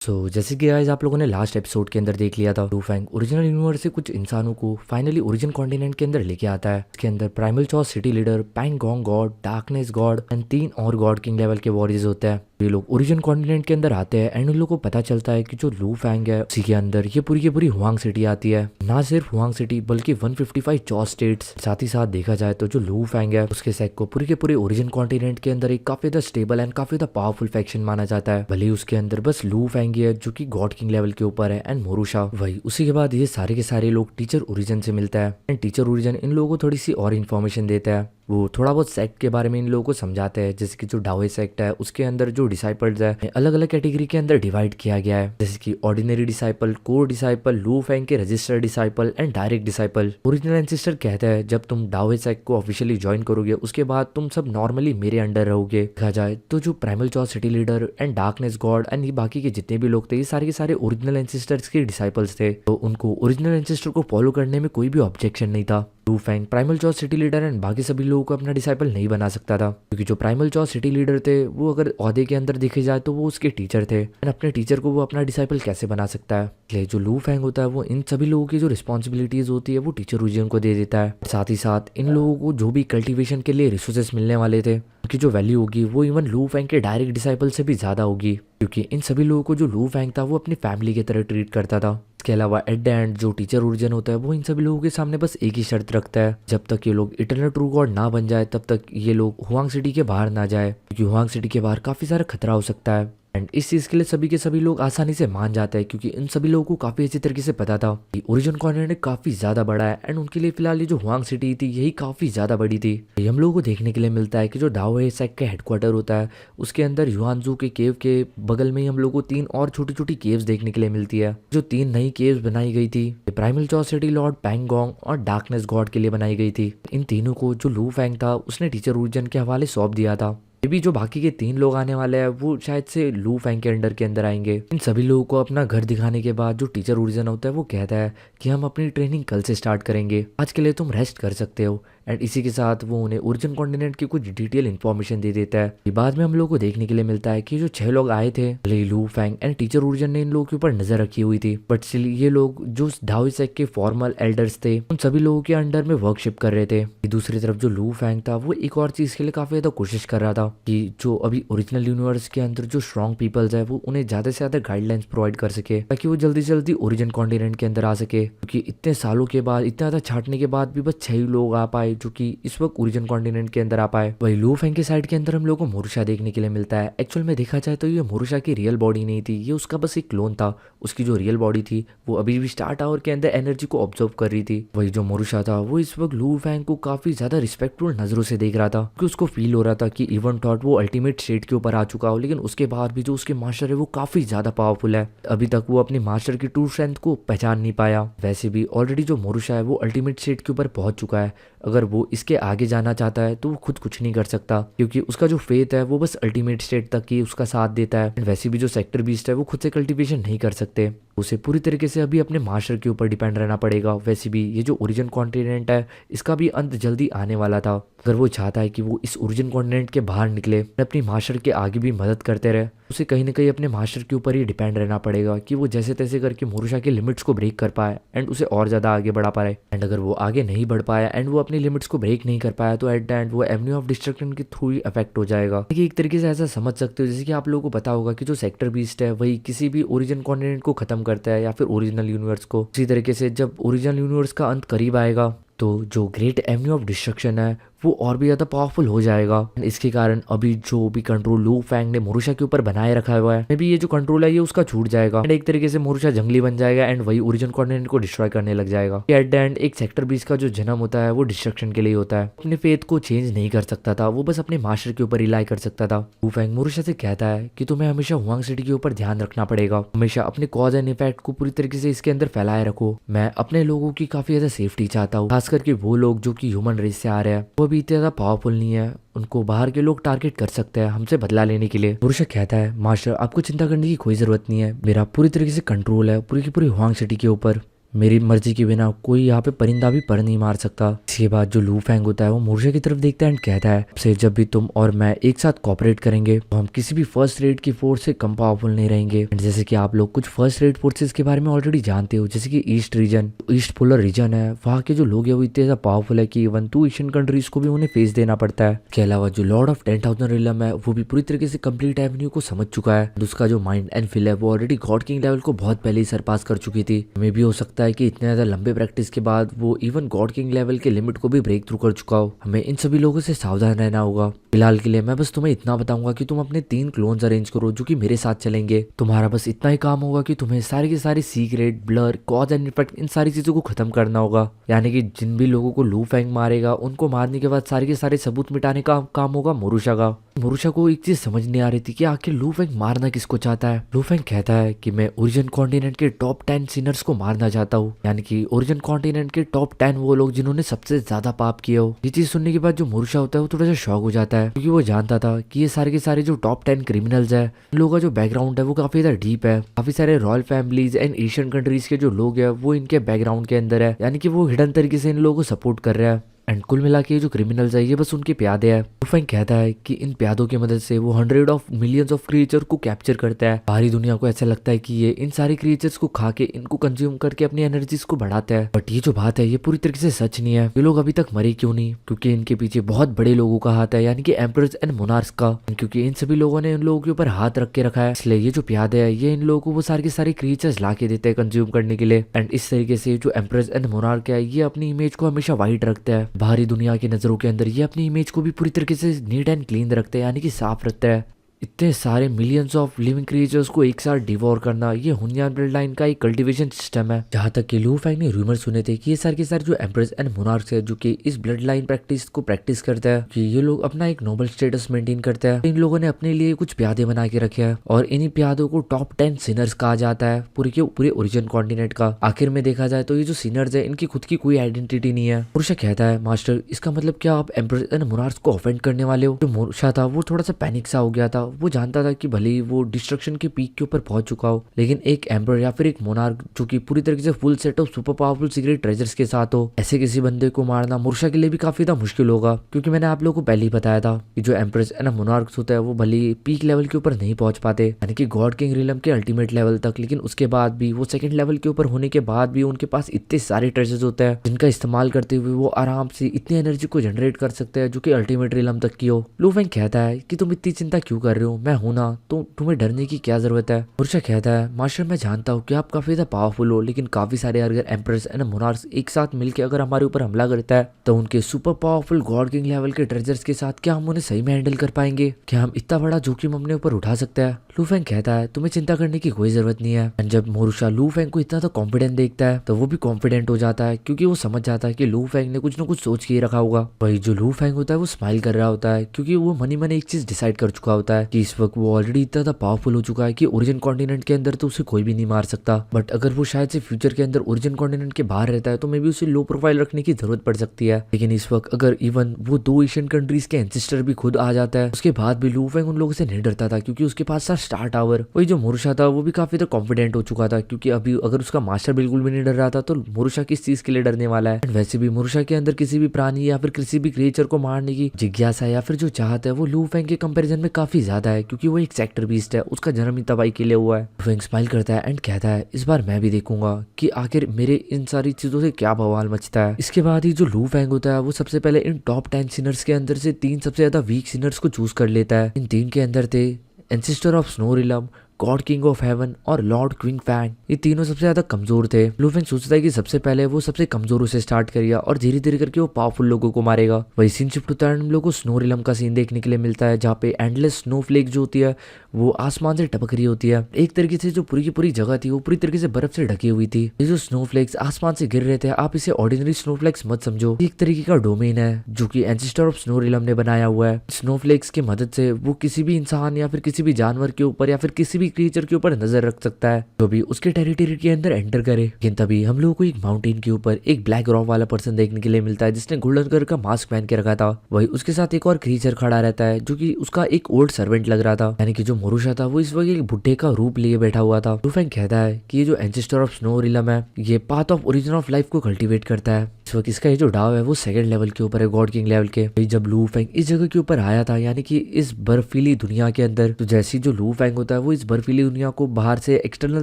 जैसे कि आज आप लोगों ने लास्ट एपिसोड के अंदर देख लिया था, लू फैंग ओरिजिनल यूनिवर्स से कुछ इंसानों को फाइनली ओरिजिन कॉन्टिनेंट के अंदर लेके आता है। इसके अंदर primal Chao city leader, Pang Gong god, darkness god and 3 और गॉड किंग लेवल के वॉरियर्स होते हैं। ये लोग ओरिजिन कॉन्टिनेंट के अंदर आते हैं एंड उन लोगों को पता चलता है कि जो लू फैंग है उसी के अंदर ये पूरी की पूरी हुआंग सिटी आती है। ना सिर्फ हुआंग सिटी बल्कि 155 चॉ स्टेट्स। साथ ही साथ देखा जाए तो जो लू फैंग है उसके सेक को पूरे के पूरे ओरिजिन कॉन्टिनेंट के अंदर एक काफी ज्यादा स्टेबल एंड काफी ज्यादा पावरफुल फैक्शन माना जाता है। भले ही उसके अंदर बस लू फैंग ही है जो कि गॉड किंग लेवल के ऊपर है एंड मोरूशा वही। उसी के बाद ये सारे के सारे लोग टीचर ओरिजिन से मिलता है एंड टीचर ओरिजिन इन लोगों को थोड़ी सी और इन्फॉर्मेशन देता है। वो थोड़ा बहुत सेक्ट के बारे में इन लोगों को समझाते हैं, जैसे कि जो डाओए सेक्ट है उसके अंदर जो डिसाइपल्स है अलग अलग कैटेगरी के अंदर डिवाइड किया गया है, जैसे कि ऑर्डिनरी डिसाइपल, कोर डिसाइपल, लू फैंग के register disciple and direct disciple. Original ancestor कहता है जब तुम डाओए सेक्ट को ऑफिशियली ज्वाइन करोगे उसके बाद तुम सब नॉर्मली मेरे अंडर रहोगे। देखा जाए तो जो primal Chao city leader and darkness god and ये बाकी के जितने भी लोग थे ये सारे के सारे ओरिजिनल एंसेस्टर्स के डिसाइपल्स थे, तो उनको ओरिजिनल एंसेस्टर को फॉलो करने में कोई भी ऑब्जेक्शन नहीं था। Lu Fang primal Chao city leader and बाकी सभी लोगों को अपना डिसाइपल नहीं बना सकता था, क्योंकि जो प्राइमल चॉ सिटी लीडर थे वो अगर ओहदे के अंदर देखे जाए तो वो उसके टीचर थे एंड अपने टीचर को वो अपना डिसाइपल कैसे बना सकता है। इसलिए जो लू फैंग होता है वो इन सभी लोगों की जो रिस्पॉन्सिबिलिटीज होती है वो टीचर ओरिजिन को दे देता है। साथ ही साथ इन लोगों को जो भी कल्टीवेशन के लिए रिसोर्सेस मिलने वाले थे उनकी जो वैल्यू होगी वो इवन लू फैंग के डायरेक्ट डिसाइपल से भी ज्यादा होगी, क्योंकि इन सभी लोगों को जो लू फैंग था वो अपनी फैमिली की तरह ट्रीट करता था। इसके अलावा एट द एंड जो टीचर ओरिजिन होता है वो इन सभी लोगों के सामने बस एक ही शर्त रखता है, जब तक ये लोग इटरनल ट्रू गॉड ना बन जाए तब तक ये लोग हुआंग सिटी के बाहर ना जाए, क्योंकि हुआंग सिटी के बाहर काफी सारा खतरा हो सकता है। एंड इस चीज के लिए सभी के सभी लोग आसानी से मान जाते हैं, क्योंकि इन सभी लोगों को काफी अच्छी तरीके से पता था कि ओरिजिन कॉन्टिनेंट काफी ज्यादा बड़ा है एंड उनके लिए फिलहाल ये जो हुआंग सिटी थी यही काफी ज्यादा बड़ी थी। हम लोगों को देखने के लिए मिलता है कि जो दाओए सेक्ट का हेडक्वार्टर होता है उसके अंदर युआनजू के केव के बगल में ही हम लोग को 3 और छोटी छोटी केव्स देखने के लिए मिलती है। जो 3 नई केव्स बनाई गई थी प्राइमल चॉ सिटी लॉर्ड पैंग गोंग और डार्कनेस गॉड के लिए बनाई गई थी। इन तीनों को जो लू फैंग था उसने टीचर ओरिजिन के हवाले सौंप दिया था। ये भी जो बाकी के 3 लोग आने वाले हैं वो शायद से लू फैंग के अंडर के अंदर आएंगे। इन सभी लोगों को अपना घर दिखाने के बाद जो टीचर ओरिजिन होता है वो कहता है कि हम अपनी ट्रेनिंग कल से स्टार्ट करेंगे, आज के लिए तुम रेस्ट कर सकते हो। एंड इसी के साथ वो उन्हें ओरिजिन कॉन्टिनेंट की कुछ डिटेल इन्फॉर्मेशन दे देता है। बाद में हम लोग को देखने के लिए मिलता है कि जो 6 लोग आए थे लू फैंग एंड टीचर ओरिजिन ने इन लोगों के ऊपर नजर रखी हुई थी, बट स्टिल ये लोग जो दाओई सेक्ट के फॉर्मल एल्डर्स थे उन सभी लोगों के अंडर में वर्कशिप कर रहे थे। दूसरी तरफ जो लू फैंग था वो एक और चीज के लिए काफी ज्यादा कोशिश कर रहा था कि जो अभी ओरिजिनल यूनिवर्स के अंदर जो स्ट्रॉन्ग पीपल्स है वो उन्हें ज्यादा से ज्यादा गाइडलाइंस प्रोवाइड कर सके, ताकि वो जल्दी से जल्दी ओरिजिन कॉन्टिनेंट के अंदर आ सके। क्योंकि इतने सालों के बाद इतना ज्यादा छाटने के बाद भी बस 6 लोग आ पाए जो कि इस वक्त ओरिजिन कॉन्टिनेंट के अंदर आ पाए। वही लू फैंग के साइड के अंदर हम लोग को मोरूशा देखने के लिए मिलता है। एक्चुअल में देखा जाए तो ये मोरूशा की रियल बॉडी नहीं थी, ये उसका बस एक क्लोन था। उसकी जो रियल बॉडी थी वो अभी भी स्टार टावर के अंदर एनर्जी को ऑब्जर्व कर रही थी। वही जो मोरूशा था वो इस वक्त लू फैंग को काफी ज्यादा रिस्पेक्टफुल नजरों से देख रहा था, क्योंकि उसको फील हो रहा था कि इवन थॉट वो अल्टीमेट स्टेट के ऊपर आ चुका हो, लेकिन उसके बाद भी जो उसके मास्टर है वो काफी ज्यादा पावरफुल है। अभी तक वो अपने मास्टर की ट्रू स्ट्रेंथ को पहचान नहीं पाया। वैसे भी ऑलरेडी जो मोरूशा है वो अल्टीमेट स्टेट के ऊपर पहुंच चुका है। अगर वो इसके आगे जाना चाहता है तो वो खुद कुछ नहीं कर सकता, क्योंकि उसका जो फेथ है वो बस अल्टीमेट स्टेट तक ही उसका साथ देता है। वैसे भी जो सेक्टर बीस्ट है वो खुद से कल्टीवेशन नहीं कर सकते, उसे पूरी तरीके से अभी अपने मास्टर के ऊपर डिपेंड रहना पड़ेगा। वैसे भी ये जो ओरिजिन कॉन्टिनेंट है इसका भी अंत जल्दी आने वाला था। अगर वो चाहता है कि वो इस ओरिजिन कॉन्टिनेंट के बाहर निकले, अपनी मास्टर के आगे भी मदद करते रहे, उसे कहीं ना कहीं अपने मास्टर के ऊपर ही डिपेंड रहना पड़ेगा कि वो जैसे तैसे करके मोरूशा के लिमिट्स को ब्रेक कर पाए एंड उसे और ज्यादा आगे बढ़ा पाए। एंड अगर वो आगे नहीं बढ़ पाया एंड वो अपनी लिमिट्स को ब्रेक नहीं कर पाया तो एट द एंड वो एवेन्यू ऑफ डिस्ट्रक्शन के थ्रू ही अफेक्ट हो जाएगा। एक तरीके से ऐसा समझ सकते हो जैसे कि आप लोगों को पता होगा कि जो सेक्टर बीस्ट है वही किसी भी ओरिजिन कॉन्टिनेंट को खत्म करता है या फिर ओरिजिनल यूनिवर्स को। इसी तरीके से जब ओरिजिनल यूनिवर्स का अंत करीब आएगा तो जो ग्रेट एवेन्यू ऑफ डिस्ट्रक्शन है वो और भी ज्यादा पावरफुल हो जाएगा। इसके कारण अभी जो भी कंट्रोल लू फैंग ने मोरूशा के ऊपर बनाए रखा हुआ है, मे बी ये जो कंट्रोल है ये उसका छूट जाएगा एंड एक तरीके से मोरूशा जंगली बन जाएगा एंड वही ओरिजिन कॉन्टिनेंट को डिस्ट्रॉय करने लग जाएगा। एट द एंड एक सेक्टर 20 का जो जन्म होता है वो डिस्ट्रक्शन के लिए होता है। अपने फेथ को चेंज नहीं कर सकता था, वो बस अपने मास्टर के ऊपर रिलाई कर सकता था। लू फैंग मोरूशा से कहता है कि तुम्हें हमेशा हुआंग सिटी के ऊपर ध्यान रखना पड़ेगा, हमेशा अपने कॉज एंड इफेक्ट को पूरी तरीके से इसके अंदर फैलाए रखो। मैं अपने लोगों की काफी ज्यादा सेफ्टी चाहता हूँ, खास करके वो लोग जो कि ह्यूमन रेस से आ रहे हैं, वो भी इतने ज्यादा पावरफुल नहीं है, उनको बाहर के लोग टारगेट कर सकते हैं हमसे बदला लेने के लिए। मोरूशा कहता है मास्टर आपको चिंता करने की कोई जरूरत नहीं है, मेरा पूरी तरीके से कंट्रोल है पूरी की पूरी हुआंग सिटी के ऊपर। मेरी मर्जी के बिना कोई यहाँ पे परिंदा भी पर नहीं मार सकता। इसके बाद जो लू फैंग होता है वो मोर्शा की तरफ देखता है एंड कहता है से जब भी तुम और मैं एक साथ कोऑपरेट करेंगे तो हम किसी भी फर्स्ट रेट की फोर्स से कम पावरफुल नहीं रहेंगे। And जैसे कि आप लोग कुछ फर्स्ट रेट फोर्सेस के बारे में ऑलरेडी जानते हो, जैसे कि east region, east polar region है, वहाँ के जो लोग है वो इतने ज्यादा पावरफुल है कि इवन 2 एशियन कंट्रीज को भी उन्हें फेस देना पड़ता है। इसके अलावा जो लॉर्ड ऑफ 10,000 रिलम है वो भी पूरी तरीके से कंप्लीट एवेन्यू को समझ चुका है। उसका जो माइंड एंड फील है वो ऑलरेडी गॉड किंग लेवल को बहुत पहले ही सरपास कर चुकी थी। मे भी हो सकता है कि इतने ज्यादा लंबे प्रैक्टिस के बाद वो इवन गॉड किंग लेवल के लिमिट को भी ब्रेक थ्रू कर चुका हो। हमें इन सभी लोगों से सावधान रहना होगा। फिलहाल के लिए मैं बस तुम्हें इतना बताऊंगा कि तुम अपने 3 क्लोन्स अरेंज करो जो कि मेरे साथ चलेंगे। तुम्हारा बस इतना ही काम होगा कि तुम्हें सारे के सारे secret, blur, cause and effect in सारी चीजों को खत्म करना होगा। यानी कि जिन भी लोगों को लू फैंग मारेगा उनको मारने के बाद सारे के सारे सबूत मिटाने का काम होगा मोरुशा का। मोरुशा को एक चीज समझ नहीं आ रही थी कि आखिर लू फैंग मारना किसको चाहता है। लू फैंग कहता है कि मैं ओरिजिन कॉन्टिनेंट के टॉप 10 सिनर्स को मारना चाहता हूँ, यानी कि ओरिजिन कॉन्टिनेंट के टॉप 10 वो लोग जिन्होंने सबसे ज्यादा पाप किया हो। ये चीज सुनने के बाद जो मोरुशा होता है वो थोड़ा सा शॉक हो जाता है, क्योंकि वो जानता था कि ये सारे के सारे जो टॉप 10 क्रिमिनल्स है इन लोगों का जो बैकग्राउंड है वो काफी ज्यादा डीप है। काफी सारे royal families and Asian countries के जो लोग है वो इनके बैकग्राउंड के अंदर है, यानी कि वो हिडन तरीके से इन लोगों को सपोर्ट कर रहा है। एंड कुल मिला के जो क्रिमिनल्स है ये बस उनके प्यादे है। लूफेंग कहता है कि इन प्यादों की मदद से वो 100 ऑफ मिलियंस ऑफ क्रिएचर को कैप्चर करता है। बाहरी दुनिया को ऐसा लगता है कि ये इन सारे क्रिएचर्स को खा के इनको कंज्यूम करके अपनी एनर्जीज को बढ़ाता है। बट ये जो बात है ये पूरी तरीके से सच नहीं है। ये लोग अभी तक मरे क्यों नहीं? क्योंकि इनके पीछे बहुत बड़े लोगों का हाथ है, यानी कि एम्परर्स एंड मोनार्क्स का। क्योंकि इन सभी लोगों ने इन लोगों के ऊपर हाथ रख के रखा है, इसलिए ये जो प्यादे है ये इन लोगों को वो सारे के सारे क्रिएचर्स ला के देते हैं कंज्यूम करने के लिए। एंड इस तरीके से जो एम्परर्स एंड मोनार्क है ये अपनी इमेज को हमेशा वाइट रखता है। बाहरी दुनिया के नजरों के अंदर ये अपनी इमेज को भी पूरी तरीके से नीट एंड क्लीन रखते हैं, यानी कि साफ रखता है। इतने सारे मिलियंस ऑफ लिविंग क्रिएचर्स को एक साथ डिवोर करना ये हुनयान ब्लड लाइन का एक कल्टीवेशन सिस्टम है। जहाँ तक कि लू फैंग ने रूमर सुने थे कि ये सारे के सारे जो एम्परर्स एंड मोनार्क्स है जो कि इस ब्लड लाइन प्रैक्टिस को प्रैक्टिस करता है कि ये लोग अपना एक नोबल स्टेटस मेंटेन करता है। इन लोगों ने अपने लिए कुछ प्यादे बना के रखे हैं और इन्हीं प्यादों को टॉप 10 सिनर्स कहा जाता है पूरे के पूरे ओरिजिन कॉन्टिनेंट का। आखिर में देखा जाए तो ये जो सिनर्स है इनकी खुद की कोई आइडेंटिटी नहीं है। मोरुशा कहता है मास्टर इसका मतलब क्या आप एम्परर्स एंड मोनार्क्स को ऑफेंड करने वाले हो? जो मोरुशा था वो थोड़ा सा पैनिक सा हो गया था। वो जानता था कि भले ही वो डिस्ट्रक्शन के पीक के ऊपर पहुंच चुका हो, लेकिन एक एम्पर या फिर एक मोनार्क जो कि पूरी तरीके से full set of super powerful secret treasures के साथ हो, ऐसे किसी बंदे को मारना मोरुशा के लिए भी काफी ज्यादा मुश्किल होगा। क्योंकि मैंने आप लोगों को पहले ही बताया था कि जो एम्प्रेस एंड मोनार्क्स होता है वो भले ही पीक लेवल के ऊपर नहीं पहुंच पाते, यानी कि गॉड किंग रिलम के अल्टीमेट लेवल तक, लेकिन उसके बाद भी वो सेकंड लेवल के ऊपर होने के बाद भी उनके पास इतने सारे ट्रेजर्स होते हैं जिनका इस्तेमाल करते हुए वो आराम से इतनी एनर्जी को जनरेट कर सकते हैं जो कि अल्टीमेट रिलम तक की हो। लू फैंग कहता है कि तुम इतनी चिंता क्यों कर रहे हो, मैं हूं ना, तो तुम्हें डरने की क्या जरूरत है? मोरुशा कहता है मास्टर मैं जानता हूँ कि आप काफी ज्यादा पावरफुल हो, लेकिन काफी सारे अगर एम्परर्स एंड मोनार्क्स एक साथ मिलकर अगर हमारे ऊपर हमला करता है तो उनके super powerful God king level के ट्रेजर्स के साथ क्या हम उन्हें सही में हैंडल कर पाएंगे? क्या हम इतना बड़ा जोखिम अपने ऊपर उठा सकते हैं? लू फैंग कहता है तुम्हें चिंता करने की कोई जरूरत नहीं है। जब मोरुशा लू फैंग को इतना तो कॉन्फिडेंट देखता है तो वो भी कॉन्फिडेंट हो जाता है, क्योंकि वो समझ जाता है कि लू फैंग ने कुछ न कुछ सोच के ही रखा होगा। वही जो लू फैंग होता है वो स्माइल कर रहा होता है, क्योंकि वो मनी मन एक चीज डिसाइड कर चुका होता है कि इस वक्त वो ऑलरेडी इतना पावरफुल हो चुका है कि ओरिजिन कॉन्टिनेंट के अंदर तो उसे कोई भी नहीं मार सकता। बट अगर वो शायद से फ्यूचर के अंदर ओरिजिन कॉन्टिनेंट के बाहर रहता है तो मे भी उसे लो प्रोफाइल रखने की जरूरत पड़ सकती है। लेकिन इस वक्त अगर इवन वो 2 एशियन कंट्रीज के एंसेस्टर भी खुद आ जाता है उसके बाद भी लू फैंग उन लोगों से नहीं डरता था, क्योंकि उसके पास था स्टार टावर। वही जो मोरुशा था वो भी काफी ज्यादा कॉन्फिडेंट हो चुका था, क्योंकि अभी अगर उसका मास्टर बिल्कुल भी नहीं डर रहा था तो मोरुशा किस चीज के लिए डरने वाला है। वैसे भी मोरुशा के अंदर किसी भी प्राणी या फिर किसी भी क्रिएचर को मारने की जिज्ञासा या फिर जो चाहत है वो लू फैंग के कंपैरिजन में काफी ज्यादा है, क्योंकि वो एक सेक्टर बीस्ट है, उसका जन्म ही तबाही के लिए हुआ है। लू फैंग स्माइल करता है एंड कहता है इस बार मैं भी देखूंगा कि आखिर मेरे इन सारी चीजों से क्या बवाल मचता है। इसके बाद ही जो लू फैंग होता है वो सबसे पहले इन टॉप 10 सिनर्स के अंदर से 3 सबसे ज्यादा वीक सिनर्स को चूज कर लेता है। इन 3 के अंदर थे ancestor of snow realm, God king of haven और लॉर्ड क्विंग फैंग। ये तीनों सबसे ज्यादा कमजोर थे। लू फैंग सोचता है कि सबसे पहले वो सबसे कमजोरों से स्टार्ट करेगा और धीरे धीरे करके वो पावरफुल लोगों को मारेगा। वही सीन शिफ्ट होता है, हम लोग को स्नो रिलम का सीन देखने के लिए मिलता है, जहाँ पे एंडलेस स्नो फ्लेक जो होती है वो आसमान से टपक रही होती है। एक तरीके से जो पूरी की पूरी जगह थी वो पूरी तरीके से बर्फ से ढकी हुई थी। ये जो स्नो फ्लेक्स आसमान से गिर रहे थे, आप इसे ऑर्डिनरी स्नो फ्लेक्स मत समझो, एक तरीके का डोमेन है जो कि एंसेस्टर ऑफ स्नो रिलम ने बनाया हुआ है। स्नो फ्लेक्स की मदद से वो किसी भी इंसान या फिर किसी भी जानवर के ऊपर या फिर किसी भी क्रिएचर के ऊपर नजर रख सकता है जो भी उसके टेरिटरी के अंदर एंटर करे। लेकिन तभी हम लोगों को एक माउंटेन के ऊपर एक ब्लैक रॉक वाला पर्सन देखने के लिए मिलता है जिसने गोल्डन कलर का मास्क पहन के रखा था। वही उसके साथ एक और क्रिएचर खड़ा रहता है जो कि उसका एक ओल्ड सर्वेंट लग रहा था, यानी कि जो मोरूशा था वो इस वक्त एक बुढ़े का रूप लिए बैठा हुआ था। लू फेंग कहता है कि ये जो एंसेस्टर ऑफ स्नो रिलम है ये path of origin of life को कल्टीवेट करता है। इस वक्त इसका ये जो डाव है वो सेकंड लेवल के ऊपर है, गॉड किंग लेवल के। जब लू फेंग इस जगह के ऊपर आया था यानी कि इस बर्फीली दुनिया के अंदर, तो जैसे जो लू फेंग होता है वो इस बर्फीली दुनिया को बाहर से एक्सटर्नल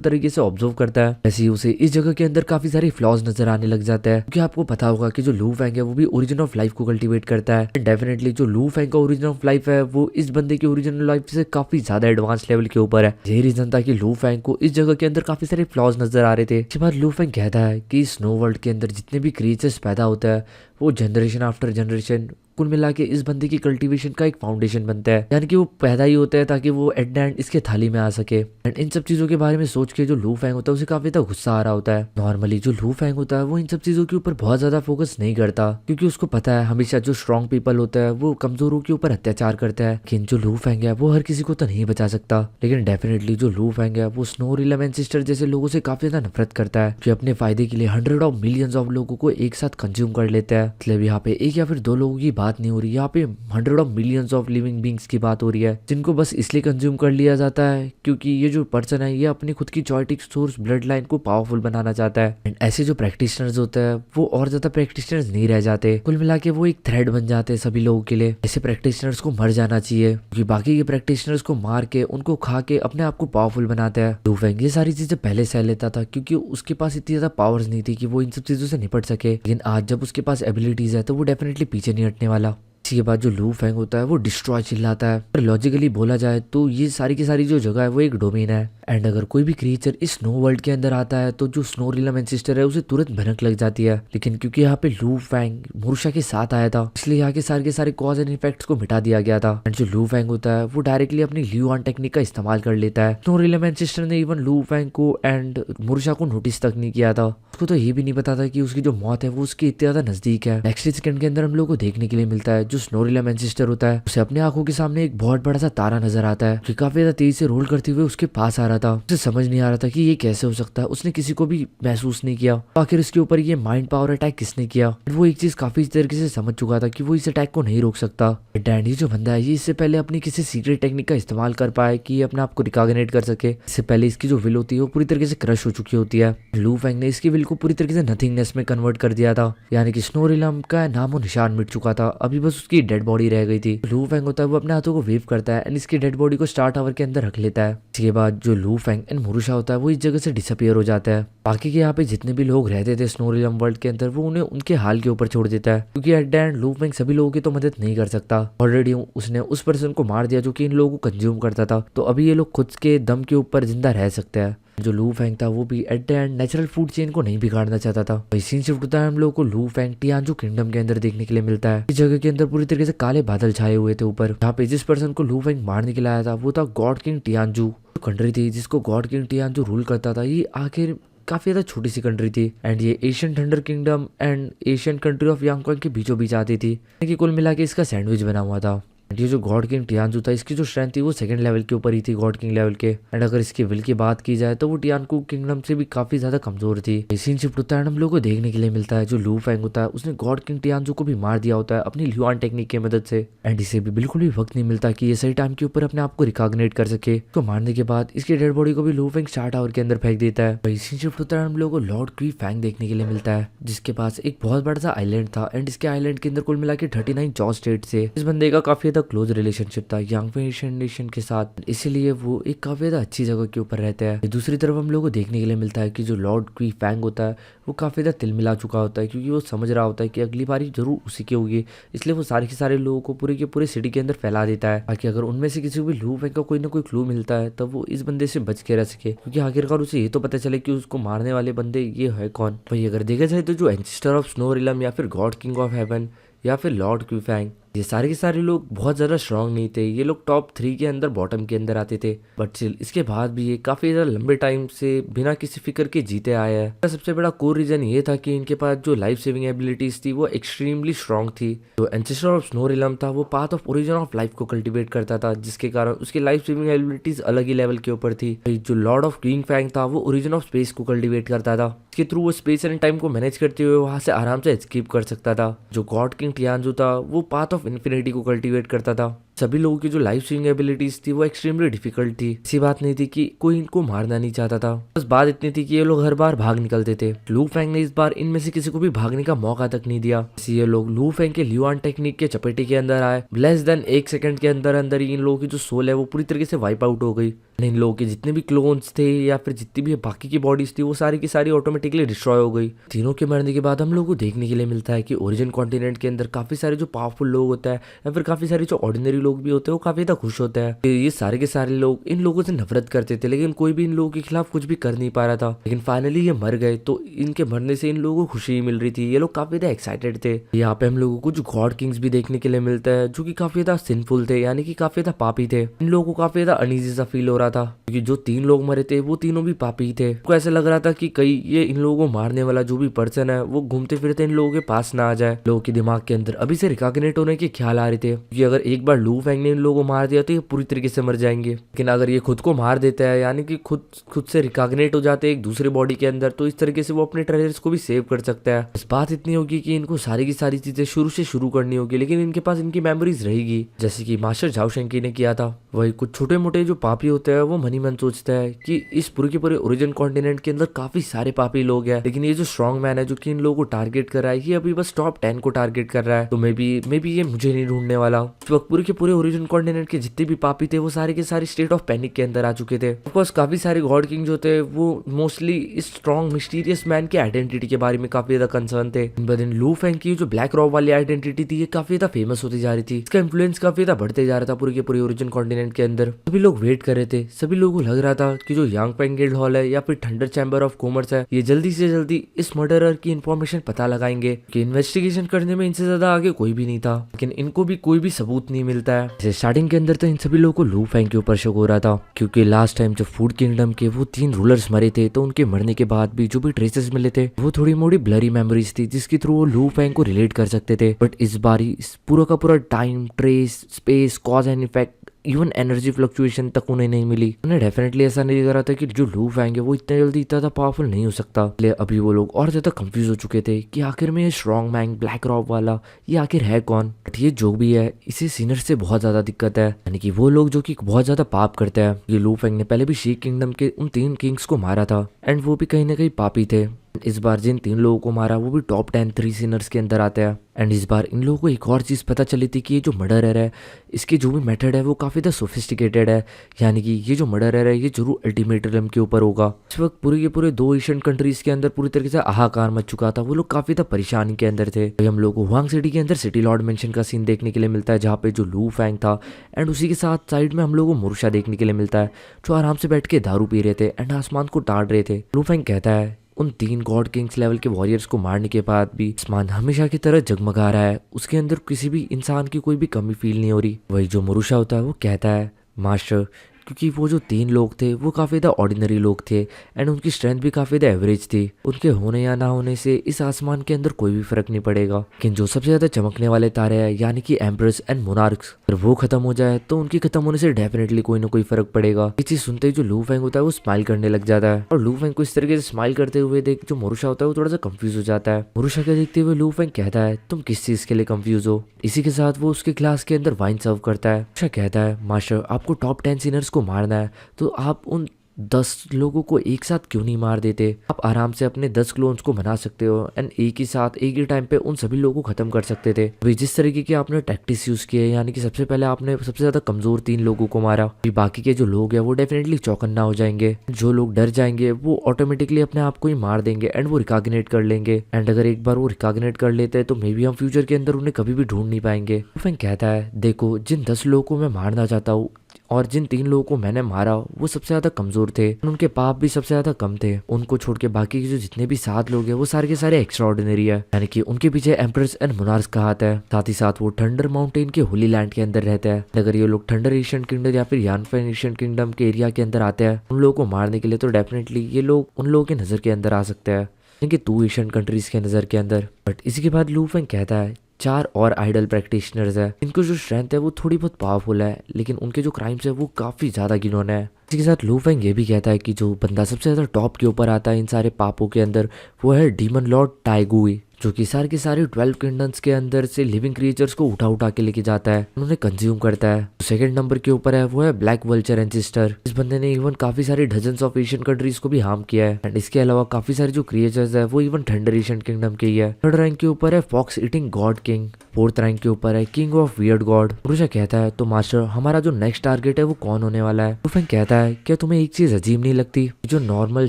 तरीके से ऑब्जर्व करता है, वैसे ही उसे इस जगह के अंदर काफी सारे फ्लॉज नजर आने लग जाते हैं। क्योंकि आपको पता होगा कि जो लू फेंग है वो भी ओरिजिन ऑफ लाइफ को कल्टीवेट करता है। डेफिनेटली जो लू फेंग का ओरिजिन ऑफ लाइफ है वो इस बंदे की ओरिजिनल लाइफ से काफी ज्यादा एडवांस लेवल के ऊपर है। यही रीजन था कि लू फेंग को इस जगह के अंदर काफी सारे फ्लॉज नजर आ रहे थे। इसके बाद लू फेंग कहता है कि स्नो वर्ल्ड के अंदर जितने भी क्रिएचर्स पैदा होता है वो जनरेशन आफ्टर जनरेशन कुल मिला के इस बंदे की कल्टीवेशन का एक फाउंडेशन बनता है, यानी कि वो पैदा ही होता है ताकि वो एट द एंड इसके थाली में आ सके। एंड इन सब चीजों के बारे में सोच के जो लू फेंग होता है उसे काफी ज्यादा गुस्सा आ रहा होता है। नॉर्मली जो लू फेंग होता है वो इन सब चीजों के ऊपर बहुत ज्यादा फोकस नहीं करता क्योंकि उसको पता है हमेशा जो स्ट्रॉन्ग पीपल होता है वो कमजोरों के ऊपर अत्याचार करता है। लेकिन जो लू फेंग है वो हर किसी को तो नहीं बचा सकता, लेकिन डेफिनेटली जो लू फेंग है वो स्नो रिलम एंसेस्टर जैसे लोगों से काफी ज्यादा नफरत करता है जो अपने फायदे के लिए हंड्रेड ऑफ मिलियंस ऑफ लोगों को एक साथ कंज्यूम कर लेता है। मतलब यहाँ पे एक या फिर दो लोगों की बात नहीं हो रही, यहाँ पे hundred of millions of living beings की बात हो रही है जिनको बस इसलिए कंज्यूम कर लिया जाता है क्योंकि ये जो पर्सन है ये अपनी खुद की चॉइटिक सोर्स ब्लड लाइन को पावरफुल बनाना चाहता है। एंड ऐसे जो प्रैक्टिशनर्स होते हैं वो और ज्यादा प्रैक्टिशनर्स नहीं रह जाते, कुल मिला के वो एक थ्रेड बन जाते हैं सभी लोगों के लिए। ऐसे प्रैक्टिशनर्स को मर जाना चाहिए क्योंकि बाकी के प्रैक्टिशनर्स को मार के उनको खा के अपने आप को पावरफुल बनाते हैं। लू फेंग ये सारी चीजें पहले सह लेता था क्योंकि उसके पास इतनी ज्यादा पावर्स नहीं थी कि वो इन सब चीजों से निपट सके, लेकिन आज जब उसके पास एबिलिटीज है तो वो डेफिनेटली पीछे नहीं हटने वाला। इसके बाद जो लू फेंग होता है वो डिस्ट्रॉय चिल्लाता है। पर लॉजिकली बोला जाए तो ये सारी की सारी जो जगह है वो एक डोमेन है एंड अगर कोई भी क्रिएचर इस स्नो वर्ल्ड के अंदर आता है तो जो स्नो रिलम एंसेस्टर है उसे तुरंत भनक लग जाती है। लेकिन क्योंकि यहाँ पे लू फेंग मोरूशा के साथ आया था इसलिए यहाँ के सारे कॉज एंड इफेक्ट्स को मिटा दिया गया था। एंड जो लू फेंग होता है वो डायरेक्टली अपनी ल्यूआन टेक्निक का इस्तेमाल कर लेता है। स्नो रिलम एंसेस्टर ने इवन लू फेंग को एंड मोरूशा को नोटिस तक नहीं किया था, उसको तो ये भी नहीं पता था कि उसकी जो मौत है वो उसके इतने ज्यादा नजदीक है। नेक्स्ट सेकंड के अंदर हम लोग को देखने के लिए मिलता है जो स्नो रिलम एंसेस्टर होता है उसे अपने आंखों के सामने एक बहुत बड़ा सा तारा नजर आता है जो काफी ज्यादा तेज से रोल करते हुए उसके पास आ रहा था। उसे समझ नहीं आ रहा था कि ये कैसे हो सकता है, उसने किसी को भी महसूस नहीं किया। आखिर इसके ऊपर ये माइंड पावर अटैक किसने किया। वो एक चीज काफी तरीके से समझ चुका था कि वो इस अटैक को नहीं रोक सकता। डैंडी जो बंदा है ये इससे पहले अपनी किसी सीक्रेट टेक्निक का इस्तेमाल कर पाए कि अपने आप को रिकॉग्नाइट कर सके। इससे पहले इसकी जो विल होती है वो पूरी तरीके से क्रश हो चुकी होती है। लू फेंग ने इसकी विल को पूरी तरीके से नथिंगनेस में कन्वर्ट कर दिया था, यानी कि स्नो रिलम का नामो निशान मिट चुका था, अभी बस उसकी डेड बॉडी रह गई थी। लू फेंग होता है वो अपने हाथों को वेव करता है एंड इसकी डेड बॉडी को स्टार टावर के अंदर रख लेता है। इसके बाद जो लू फेंग एंड मोरूशा होता है वो इस जगह से डिसअपियर हो जाता है। बाकी के यहाँ पे जितने भी लोग रहते थे स्नो रिलम वर्ल्ड के अंदर वो उन्हें उनके हाल के ऊपर छोड़ देता है क्योंकि एट द एंड लू फेंग सभी लोगों की तो मदद नहीं कर सकता। ऑलरेडी उसने उस पर्सन को मार दिया जो कि इन लोगों को कंज्यूम करता था, तो अभी ये लोग खुद के दम के ऊपर जिंदा रह सकते हैं। जो लू फेंग था वो भी at the end natural food chain को नहीं बिगाड़ना चाहता था। वही सीन शिफ्ट होता है हम लोग को लू फेंग टियानजू किंगडम के अंदर देखने के लिए मिलता है। इस जगह के अंदर पूरी तरीके से काले बादल छाए हुए थे ऊपर। यहाँ पे जिस पर्सन को लू फेंग मारने के लिए आया था वो था गॉड किंग टियानजू। कंट्री थी जिसको गॉड किंग टियानजू रूल करता था ये आखिर काफी ज्यादा छोटी सी कंट्री थी एंड ये Asian thunder kingdom and Asian country of Yangkong के बीचों बीच आती थी कि कुल मिला के इसका सैंडविच बना हुआ था। ये जो गॉड किंग टियानजू था इसकी जो स्ट्रेंथ थी वो सेकंड लेवल के ऊपर ही थी गॉड किंग लेवल के। एंड अगर इसकी विल की बात की जाए तो वो टियानकू किंगडम से भी काफी ज्यादा कमजोर थी। सीन शिफ्ट होता है हम लोग को देखने के लिए मिलता है जो लू फेंग होता है उसने गॉड किंग टियानजू को भी मार दिया होता है अपनी ल्यूआन टेक्निक की मदद से। एंड इसे भी बिल्कुल भी वक्त नहीं मिलता कि ये सही टाइम के ऊपर अपने आप को रिकॉग्नाइट कर सके। तो मारने के बाद इसकी डेड बॉडी को भी लू फेंग स्टार टावर के अंदर फेंक देता है। वही सीन शिफ्ट होता है हम लोग को लॉर्ड क्वी फैंग देखने के लिए मिलता है जिसके पास एक बहुत बड़ा सा आइलैंड था एंड इसके आइलैंड के अंदर कुल मिला के 39 जॉ स्टेट से इस बंदे का काफी ज्यादा क्लोज रिलेशनशिप था यांगफे एशियन नेशन के साथ, इसीलिए वो एक काफी ज्यादा अच्छी जगह के ऊपर रहता है। दूसरी तरफ हम लोग को देखने के लिए मिलता है कि जो लॉर्ड क्वी फैंग होता है वो काफी ज्यादा तिल मिला चुका होता है क्योंकि वो समझ रहा होता है कि अगली बारी जरूर उसी की होगी, इसलिए वो सारे के सारे लोगों को पूरे के पूरे सिटी के अंदर फैला देता है ताकि अगर उनमें से किसी को भी लू फेंग का कोई ना कोई क्लू मिलता है तब वो इस बंदे से बच के रह सके क्योंकि आखिरकार उसे ये तो पता चले कि उसको मारने वाले बंदे ये है कौन। भाई अगर देखा जाए तो जो एंसेस्टर ऑफ स्नो रिलम या फिर गॉड किंग ऑफ हेवन या फिर लॉर्ड क्वी फैंग ये सारे के सारे लोग बहुत ज्यादा स्ट्रांग नहीं थे, ये लोग टॉप 3 के अंदर बॉटम के अंदर आते थे, बट स्टिल इसके बाद भी ये काफी ज्यादा लंबे टाइम से बिना किसी फिक्र के जीते आए हैं। इसका सबसे बड़ा कोर रीजन ये था कि इनके पास जो लाइफ सेविंग एबिलिटीज थी वो एक्सट्रीमली स्ट्रांग थी। जो एंसेस्टर ऑफ स्नो रिलम था वो path of origin of life को कल्टिवेट करता था, जिसके कारण उसकी लाइफ सेविंग एबिलिटीज अलग ही लेवल के ऊपर थी। जो लॉर्ड ऑफ क्वीन फैंग था वो ओरिजिन ऑफ स्पेस को कल्टिवेट करता था, इसके थ्रू वो स्पेस एंड टाइम को मैनेज करते हुए वहां से आराम से एस्केप कर सकता था। जो गॉड किंग टियानजू था वो पाथ ऑफ इन्फिनिटी को कल्टिवेट करता था। सभी लोगों की जो लाइफ सेविंग एबिलिटीज थी वो एक्सट्रीमली डिफिकल्ट थी। ऐसी बात नहीं थी कि कोई इनको मारना नहीं चाहता था, बस बात इतनी थी कि ये लोग हर बार भाग निकलते थे। लू फैंग ने इस बार इनमें से किसी को भी भागने का मौका तक नहीं दिया। ये लोग लू फैंग के ल्यूआन टेक्निक के चपेटे के अंदर आए। लेस देन 1 सेकंड के अंदर अंदर ही इन लोगों की जो सोल है वो पूरी तरीके से वाइप आउट हो गई। इन लोगों के जितने भी क्लोन्स थे या फिर जितनी भी बाकी की बॉडीज थी वो सारी की सारी ऑटोमेटिकली डिस्ट्रॉय हो गई। तीनों के मरने के बाद हम लोगों को देखने के लिए मिलता है कि ओरिजिन कॉन्टिनेंट के अंदर काफी सारे जो पावरफुल लोग होता है या फिर काफी सारे जो ऑर्डिनरी लोग भी होते हैं वो काफी ज्यादा खुश होता है। ये सारे के सारे लोग इन लोगों से नफरत करते थे, लेकिन कोई भी इन लोगों के खिलाफ कुछ भी कर नहीं पा रहा था। लेकिन फाइनली ये मर गए तो इनके मरने से इन लोगों को खुशी मिल रही थी। ये लोग काफी ज्यादा एक्साइटेड थे। यहाँ पे हम लोगों को कुछ गॉड किंग्स भी देखने के लिए मिलता है जो कि काफी ज्यादा सिंफुल थे, यानी कि काफी ज्यादा पापी थे। इन लोगों को काफी ज्यादा अनईजी सा फील हो रहा था क्योंकि जो 3 लोग मरे थे वो तीनों भी पापी थे। उनको ऐसा लग रहा था कि कहीं ये इन लोगों को मारने वाला जो भी पर्सन है वो घूमते फिरते इन लोगों के पास ना आ जाए। लोगों के दिमाग के अंदर अभी से रिकॉग्निट होने के ख्याल आ रहे थे कि अगर एक बार लू फैंग ने इन लोगों को मार दिया तो ये पूरी तरीके से मर जाएंगे। लेकिन अगर ये खुद को मार देता है, यानी कि खुद से रिकॉग्निट हो जाते हैं एक दूसरे बॉडी के अंदर, तो इस तरीके से वो अपने ट्रेजर्स को भी सेव कर सकता है। इस बात इतनी होगी कि इनको सारी की सारी चीजें शुरू से शुरू करनी होगी, लेकिन इनके पास इनकी मेमोरीज रहेगी, जैसे कि मास्टर झाओ शेंकी ने किया था। वही कुछ छोटे मोटे जो पापी होते हैं वो मन ही मन सोचता है कि इस पूरे के पूरे ओरिजिन कॉन्टिनेंट के अंदर काफी सारे पापी लोग हैं, लेकिन ये जो स्ट्रॉन्ग मैन है जो कि इन लोगों को टारगेट कर रहा है ये अभी बस टॉप 10 को टारगेट कर रहा है, तो मे बी ये मुझे नहीं ढूंढने वाला। इस वक्त पूरे के पूरे ओरिजिन कॉन्टिनेंट के जितने भी पापी थे वो सारे के सारे स्टेट ऑफ पैनिक के अंदर आ चुके थे। ऑफकोर्स काफी सारे गॉड किंग जो थे वो मोस्टली इस स्ट्रॉन्ग मिस्टीरियस मैन की आइडेंटिटी के बारे में काफी ज्यादा कंसर्न थे। दिन लू फैंग की जो ब्लैक रॉब वाली आइडेंटिटी थी ये काफी ज्यादा फेमस होती जा रही थी, इसका इन्फ्लुएंस काफी ज्यादा बढ़ते जा रहा था पूरे के पूरे ओरिजिन कॉन्टिनेंट के अंदर। सभी लोग वेट कर रहे थे, सभी लोगों को लग रहा था कि जो यांग पेंग गिल्ड हॉल है या फिर थंडर चैम्बर ऑफ कॉमर्स है ये जल्दी से जल्दी इस मर्डरर की इंफॉर्मेशन पता लगाएंगे कि इन्वेस्टिगेशन करने में इनसे ज्यादा आगे कोई भी नहीं था, लेकिन इनको भी कोई भी सबूत नहीं मिलता है। जैसे स्टार्टिंग के अंदर तो इन सभी लोगों को लू फैंग के ऊपर शक हो रहा था क्योंकि लास्ट टाइम जब फूड किंगडम के वो 3 रूलर्स मरे थे तो उनके मरने के बाद भी जो भी ट्रेसेस मिले थे वो थोड़ी मोड़ी ब्लरी मेमोरीज थी जिसके थ्रू वो लू फैंग को रिलेट कर सकते थे। बट इस बार इस पूरा का पूरा time, trace, space, cause and effect, even energy fluctuation तक उन्हें नहीं मिली। उन्हें डेफिनेटली ऐसा नहीं लग रहा था कि जो लू फैंग है वो इतना जल्दी इतना था पावरफुल नहीं हो सकता। इसलिए अभी वो लोग और ज्यादा कंफ्यूज हो चुके थे कि आखिर में ये स्ट्रॉन्ग मैंग ब्लैक रॉब वाला ये आखिर है कौन। बट ये जो भी है इसे सिनर से बहुत ज्यादा दिक्कत है, यानी कि वो लोग जो कि बहुत ज्यादा पाप करते हैं। ये लू फैंग ने पहले भी शी किंगडम के उन 3 किंग्स को मारा था एंड वो भी कहीं ना कहीं पापी थे। इस बार जिन 3 लोगों को मारा वो भी टॉप 10 3 सिनर्स के अंदर आते हैं। एंड इस बार इन लोगों को एक और चीज़ पता चली थी कि ये जो मर्डरर है इसकी जो भी मेथड है वो काफ़ी ज़्यादा सोफिस्टिकेटेड है, यानी कि ये जो मर्डरर है ये जरूर अल्टीमेट रिलम के ऊपर होगा। इस वक्त पूरे के पूरे 2 एशियन कंट्रीज के अंदर पूरी तरीके से हाहाकार मच चुका था, वो लोग काफ़ी ज़्यादा परेशानी के अंदर थे। हम लोग को हुआंग सिटी के अंदर सिटी लॉर्ड मेंशन का सीन देखने के लिए मिलता है जहाँ पे जो लू फैंग था एंड उसी के साथ साइड में हम लोग को मुर्शा देखने के लिए मिलता है जो आराम से बैठ के दारू पी रहे थे एंड आसमान को ताड़ रहे थे। लू फैंग कहता है उन 3 गॉड किंग्स लेवल के वॉरियर्स को मारने के बाद भी आसमान हमेशा की तरह जगमगा रहा है, उसके अंदर किसी भी इंसान की कोई भी कमी फील नहीं हो रही। वही जो मुरुशा होता है वो कहता है मास्टर, क्योंकि वो जो 3 लोग थे वो काफ़ी ज़्यादा ऑर्डिनरी लोग थे एंड उनकी स्ट्रेंथ भी काफ़ी ज़्यादा एवरेज थी, उनके होने या ना होने से इस आसमान के अंदर कोई भी फर्क नहीं पड़ेगा। लेकिन जो सबसे ज़्यादा चमकने वाले तारे हैं यानी कि एम्प्रेस एंड मोनार्क्स, अगर वो खत्म हो जाए तो उनकी खत्म होने से डेफिनेटली कोई ना कोई फर्क पड़ेगा। ये चीज़ सुनते ही जो लू फैंग होता है वो स्माइल करने लग जाता है और लू फैंग को इस तरीके से स्माइल करते हुए देख जो मुरुशा होता है वो थोड़ा सा कंफ्यूज हो जाता है। मुरुशा के देखते हुए लू फैंग कहता है तुम किस चीज़ के लिए कंफ्यूज हो। इसी के साथ वो उसके ग्लास के अंदर वाइन सर्व करता है। मुरुशा कहता है मास्टर आपको टॉप 10 सिनर्स को मारना है तो आप उन 10 लोगों को एक साथ क्यों नहीं मार देते। आप आराम से अपने 10 क्लोन्स को बना सकते हो एंड एक ही साथ एक ही टाइम पे उन सभी लोगों को खत्म कर सकते थे। अभी जिस तरीके की आपने टैक्टिक्स यूज किए, यानी कि सबसे पहले आपने सबसे ज्यादा कमजोर 3 लोगों को मारा, अभी बाकी के जो लोग हैं वो डेफिनेटली चौकन्ना हो जाएंगे। जो लोग डर जाएंगे वो ऑटोमेटिकली अपने आप को ही मार देंगे एंड वो रिकॉग्निट कर लेंगे एंड अगर एक बार वो रिकॉग्निट कर लेते हैं तो मे बी हम फ्यूचर के अंदर उन्हें कभी भी ढूंढ नहीं पाएंगे। कहता है देखो जिन 10 लोगों को मैं मारना चाहता हूँ और जिन 3 लोगों को मैंने मारा वो सबसे ज्यादा कमजोर थे, उनके पाप भी सबसे ज्यादा कम थे। उनको छोड़ के बाकी के जो जितने भी 7 लोग हैं वो सारे के सारे एक्स्ट्रा ऑर्डिनरी है, यानी कि उनके पीछे एम्प्रेस एंड मोनार्क्स का हाथ है। साथ ही साथ वो थंडर माउंटेन के होली लैंड के अंदर रहते हैं। अगर ये लोग थंडर एशियन किंगडम या फिर यानफेन एशियन किंगडम के एरिया के अंदर आते हैं उन लोगों को मारने के लिए, तो डेफिनेटली ये लोग उन लोगों के नजर के अंदर आ सकते हैं, इनके 2 एशियन कंट्रीज के नजर के अंदर। बट इसी के बाद लू फेंग कहता है 4 और आइडल प्रैक्टिशनर्स है, इनको जो स्ट्रेंथ है वो थोड़ी बहुत पावरफुल है, लेकिन उनके जो क्राइम्स है वो काफी ज्यादा घिनौने है। इसी के साथ लू फेंग ये भी कहता है कि जो बंदा सबसे ज्यादा टॉप के ऊपर आता है इन सारे पापों के अंदर वो है डीमन लॉर्ड टाइगुई, जो कि सारे के सारे 12 किंगडम्स के अंदर से लिविंग क्रिएचर्स को उठा उठा के लेके जाता है, उन्हें कंज्यूम करता है। सेकंड नंबर के ऊपर है वो है ब्लैक वल्चर एंसेस्टर। इस बंदे ने इवन काफी सारे डजन्स ऑफ एशियन कंट्रीज को भी हार्म किया है, एंड इसके अलावा काफी सारे जो क्रिएचर्स है वो इवन थंडर एशियन किंगडम के ही है। थर्ड रैंक के ऊपर है fox eating god king. Fourth rank के ऊपर है किंग ऑफ वियर्ड गॉड। पुरुषा कहता है तो मास्टर हमारा जो नेक्स्ट टारगेट है वो कौन होने वाला है? लू फेंग कहता है क्या तुम्हें एक चीज अजीब नहीं लगती, जो नॉर्मल